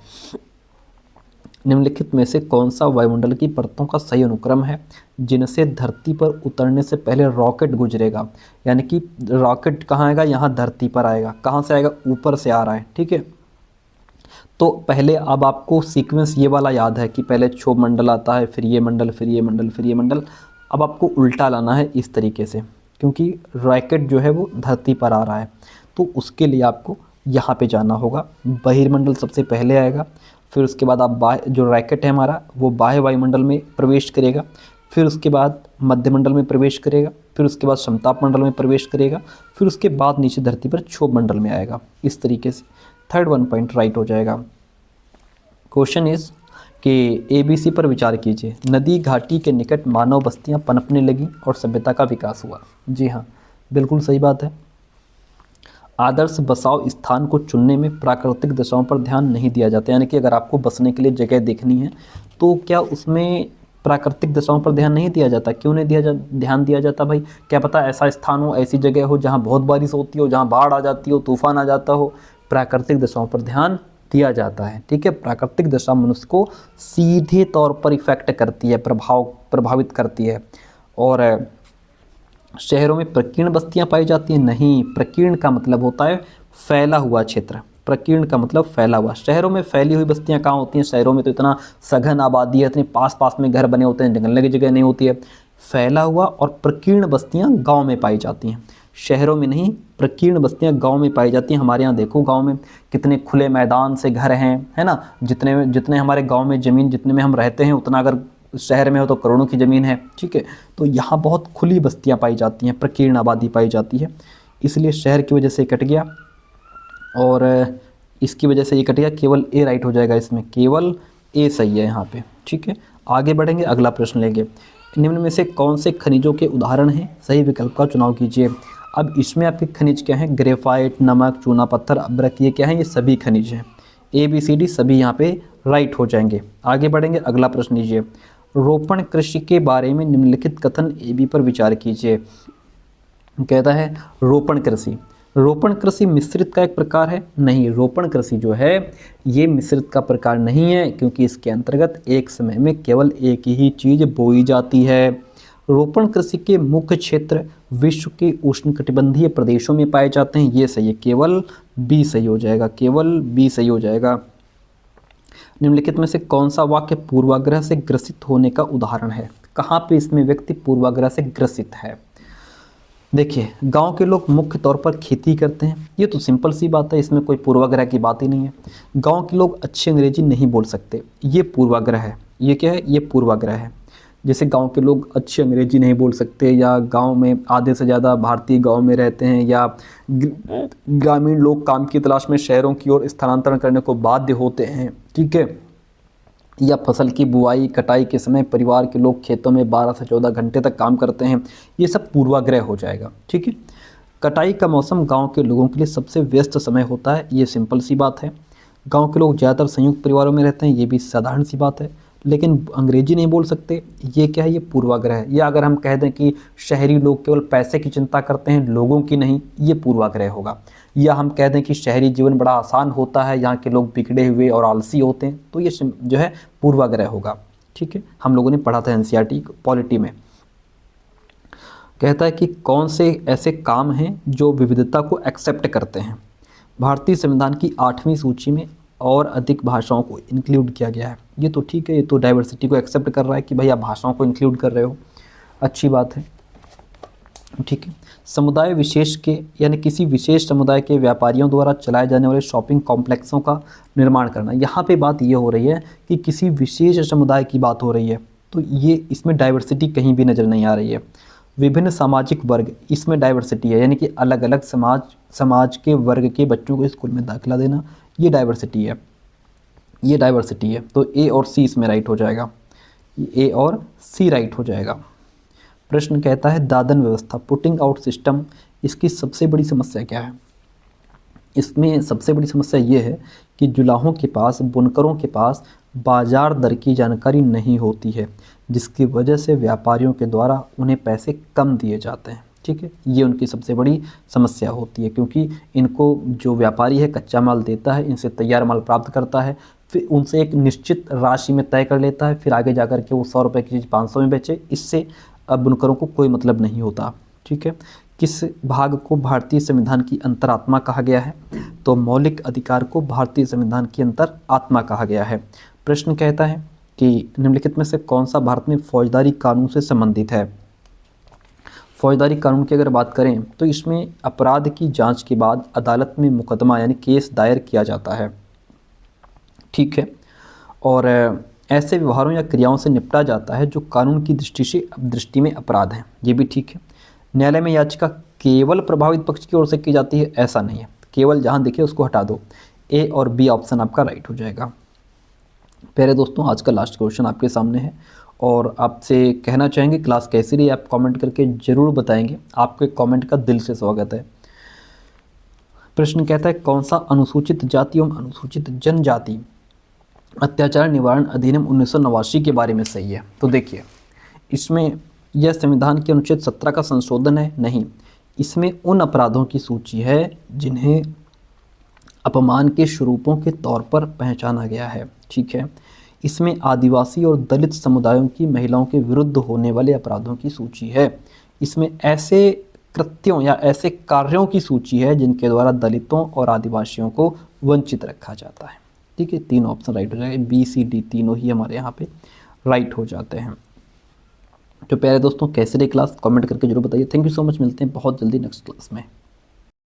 निम्नलिखित में से कौन सा वायुमंडल की परतों का सही अनुक्रम है जिनसे धरती पर उतरने से पहले रॉकेट गुजरेगा, यानी कि रॉकेट कहाँ आएगा, यहाँ धरती पर आएगा, कहाँ से आएगा, ऊपर से आ रहा है, ठीक है। तो पहले अब आपको सीक्वेंस ये वाला याद है कि पहले क्षोभ मंडल आता है, फिर ये मंडल, फिर ये मंडल, फिर ये मंडल। अब आपको उल्टा लाना है इस तरीके से, क्योंकि रॉकेट जो है वो धरती पर आ रहा है, तो उसके लिए आपको यहाँ पे जाना होगा। बहिर्मंडल सबसे पहले आएगा, फिर उसके बाद आप बाह्य, जो रॉकेट है हमारा वो बाह्य वायुमंडल में प्रवेश करेगा, फिर उसके बाद मध्यमंडल में प्रवेश करेगा, फिर उसके बाद समताप मंडल में प्रवेश करेगा, फिर उसके बाद नीचे धरती पर क्षोभ मंडल में आएगा। इस तरीके से थर्ड 1 पॉइंट राइट हो जाएगा। क्वेश्चन इज कि ABC पर विचार कीजिए। नदी घाटी के निकट मानव बस्तियां पनपने लगी और सभ्यता का विकास हुआ। जी हाँ, बिल्कुल सही बात है। आदर्श बसाव स्थान को चुनने में प्राकृतिक दशाओं पर ध्यान नहीं दिया जाता, यानी कि अगर आपको बसने के लिए जगह देखनी है तो क्या उसमें प्राकृतिक दशाओं पर ध्यान नहीं दिया जाता? क्यों नहीं ध्यान दिया जाता भाई? क्या पता ऐसा स्थान हो, ऐसी जगह हो जहाँ बहुत बारिश होती हो, जहाँ बाढ़ आ जाती हो, तूफान आ जाता हो। प्राकृतिक दशाओं पर ध्यान दिया जाता है, ठीक है। प्राकृतिक दशा मनुष्य को सीधे तौर पर इफेक्ट करती है, प्रभावित करती है। और शहरों में प्रकीर्ण बस्तियां पाई जाती हैं, नहीं, प्रकीर्ण का मतलब होता है फैला हुआ क्षेत्र, प्रकीर्ण का मतलब फैला हुआ। शहरों में फैली हुई बस्तियां कहाँ होती हैं? शहरों में तो इतना सघन आबादी है, इतने पास पास में घर बने होते हैं, निकलने की जगह नहीं होती है। फैला हुआ और प्रकीर्ण बस्तियां गाँव में पाई जाती हैं, शहरों में नहीं। प्रकीर्ण बस्तियां गांव में पाई जाती हैं। हमारे यहाँ देखो गांव में कितने खुले मैदान से घर हैं, है ना। जितने हमारे गांव में ज़मीन, जितने में हम रहते हैं, उतना अगर शहर में हो तो करोड़ों की ज़मीन है, ठीक है। तो यहाँ बहुत खुली बस्तियाँ पाई जाती हैं, प्रकीर्ण आबादी पाई जाती है, इसलिए शहर की वजह से कट गया और इसकी वजह से ये कट गया। केवल ए राइट हो जाएगा इसमें, केवल ए सही है यहाँ पे, ठीक है। आगे बढ़ेंगे, अगला प्रश्न लेंगे। निम्न में से कौन से खनिजों के उदाहरण हैं? सही विकल्प का चुनाव कीजिए। अब इसमें आपके खनिज क्या हैं? ग्रेफाइट, नमक, चूना पत्थर, अभ्रक, ये क्या है? ये सभी खनिज हैं। ABCD सभी यहाँ पे राइट हो जाएंगे। आगे बढ़ेंगे, अगला प्रश्न लीजिए। रोपण कृषि के बारे में निम्नलिखित कथन AB पर विचार कीजिए। कहता है रोपण कृषि। रोपण कृषि मिश्रित का एक प्रकार है? नहीं, रोपण कृषि जो है ये मिश्रित का प्रकार नहीं है, क्योंकि इसके अंतर्गत एक समय में केवल एक ही चीज़ बोई जाती है। रोपण कृषि के मुख्य क्षेत्र विश्व के उष्णकटिबंधीय प्रदेशों में पाए जाते हैं, ये सही है, केवल बी सही हो जाएगा, केवल बी सही हो जाएगा। निम्नलिखित में से कौन सा वाक्य पूर्वाग्रह से ग्रसित होने का उदाहरण है? कहाँ पे इसमें व्यक्ति पूर्वाग्रह से ग्रसित है? देखिए, गांव के लोग मुख्य तौर पर खेती करते हैं, ये तो सिंपल सी बात है, इसमें कोई पूर्वाग्रह की बात ही नहीं है। गांव के लोग अच्छी अंग्रेजी नहीं बोल सकते, ये पूर्वाग्रह है। ये क्या है? ये पूर्वाग्रह है। जैसे गांव के लोग अच्छी अंग्रेजी नहीं बोल सकते, या गांव में आधे से ज़्यादा भारतीय गांव में रहते हैं, या ग्रामीण लोग काम की तलाश में शहरों की ओर स्थानांतरण करने को बाध्य होते हैं, ठीक है, या फसल की बुआई कटाई के समय परिवार के लोग खेतों में 12 से 14 घंटे तक काम करते हैं, ये सब पूर्वाग्रह हो जाएगा, ठीक है। कटाई का मौसम गांव के लोगों के लिए सबसे व्यस्त समय होता है, ये सिंपल सी बात है। गांव के लोग ज़्यादातर संयुक्त परिवारों में रहते हैं, ये भी साधारण सी बात है। लेकिन अंग्रेजी नहीं बोल सकते, ये क्या है? ये पूर्वाग्रह है। या अगर हम कह दें कि शहरी लोग केवल पैसे की चिंता करते हैं, लोगों की नहीं, ये पूर्वाग्रह होगा। या हम कह दें कि शहरी जीवन बड़ा आसान होता है, यहाँ के लोग बिगड़े हुए और आलसी होते हैं, तो ये जो है पूर्वाग्रह होगा, ठीक है। हम लोगों ने पढ़ा था एनसीईआरटी पॉलिटी में। कहता है कि कौन से ऐसे काम हैं जो विविधता को एक्सेप्ट करते हैं। भारतीय संविधान की 8वीं सूची में और अधिक भाषाओं को इंक्लूड किया गया है, ये तो ठीक है, ये तो डाइवर्सिटी को एक्सेप्ट कर रहा है कि भाई आप भाषाओं को इंक्लूड कर रहे हो, अच्छी बात है, ठीक है। समुदाय विशेष के यानी किसी विशेष समुदाय के व्यापारियों द्वारा चलाए जाने वाले शॉपिंग कॉम्प्लेक्सों का निर्माण करना, यहाँ पे बात ये हो रही है कि किसी विशेष समुदाय की बात हो रही है, तो ये इसमें डाइवर्सिटी कहीं भी नज़र नहीं आ रही है। विभिन्न सामाजिक वर्ग, इसमें डाइवर्सिटी है, यानी कि अलग अलग समाज के वर्ग के बच्चों को स्कूल में दाखिला देना, ये डाइवर्सिटी है, ये डाइवर्सिटी है। तो ए और सी इसमें राइट हो जाएगा, ए और सी राइट हो जाएगा। प्रश्न कहता है दादन व्यवस्था, पुटिंग आउट सिस्टम, इसकी सबसे बड़ी समस्या क्या है? इसमें सबसे बड़ी समस्या ये है कि जुलाहों के पास, बुनकरों के पास बाजार दर की जानकारी नहीं होती है, जिसकी वजह से व्यापारियों के द्वारा उन्हें पैसे कम दिए जाते हैं, ठीक है। ये उनकी सबसे बड़ी समस्या होती है, क्योंकि इनको जो व्यापारी है कच्चा माल देता है, इनसे तैयार माल प्राप्त करता है, फिर उनसे एक निश्चित राशि में तय कर लेता है, फिर आगे जाकर के वो 100 रुपये की चीज़ 500 में बेचे, इससे अब बुनकरों को कोई मतलब नहीं होता, ठीक है। किस भाग को भारतीय संविधान की अंतरात्मा कहा गया है? तो मौलिक अधिकार को भारतीय संविधान की अंतरात्मा कहा गया है। प्रश्न कहता है कि निम्नलिखित में से कौन सा भारत में फौजदारी कानून से संबंधित है? फौजदारी कानून की अगर बात करें तो इसमें अपराध की जांच के बाद अदालत में मुकदमा यानी केस दायर किया जाता है, ठीक है, और ऐसे व्यवहारों या क्रियाओं से निपटा जाता है जो कानून की दृष्टि में अपराध हैं, ये भी ठीक है। न्यायालय में याचिका केवल प्रभावित पक्ष की ओर से की जाती है, ऐसा नहीं है, केवल जहां देखे उसको हटा दो। ए और बी ऑप्शन आपका राइट हो जाएगा। प्यारे दोस्तों, आज का लास्ट क्वेश्चन आपके सामने है और आपसे कहना चाहेंगे क्लास कैसी रही आप कमेंट करके ज़रूर बताएंगे, आपके कमेंट का दिल से स्वागत है। प्रश्न कहता है कौन सा अनुसूचित जाति एवं अनुसूचित जनजाति अत्याचार निवारण अधिनियम 1989 के बारे में सही है? तो देखिए, इसमें यह संविधान के अनुच्छेद 17 का संशोधन है? नहीं, इसमें उन अपराधों की सूची है जिन्हें अपमान के स्वरूपों के तौर पर पहचाना गया है, ठीक है। इसमें आदिवासी और दलित समुदायों की महिलाओं के विरुद्ध होने वाले अपराधों की सूची है। इसमें ऐसे कृत्यों या ऐसे कार्यों की सूची है जिनके द्वारा दलितों और आदिवासियों को वंचित रखा जाता है, ठीक है। 3 ऑप्शन राइट हो जाएंगे, बी सी डी तीनों ही हमारे यहाँ पे राइट हो जाते हैं। तो प्यारे दोस्तों, कैसे रही क्लास कमेंट करके जरूर बताइए। थैंक यू सो मच, मिलते हैं बहुत जल्दी नेक्स्ट क्लास में।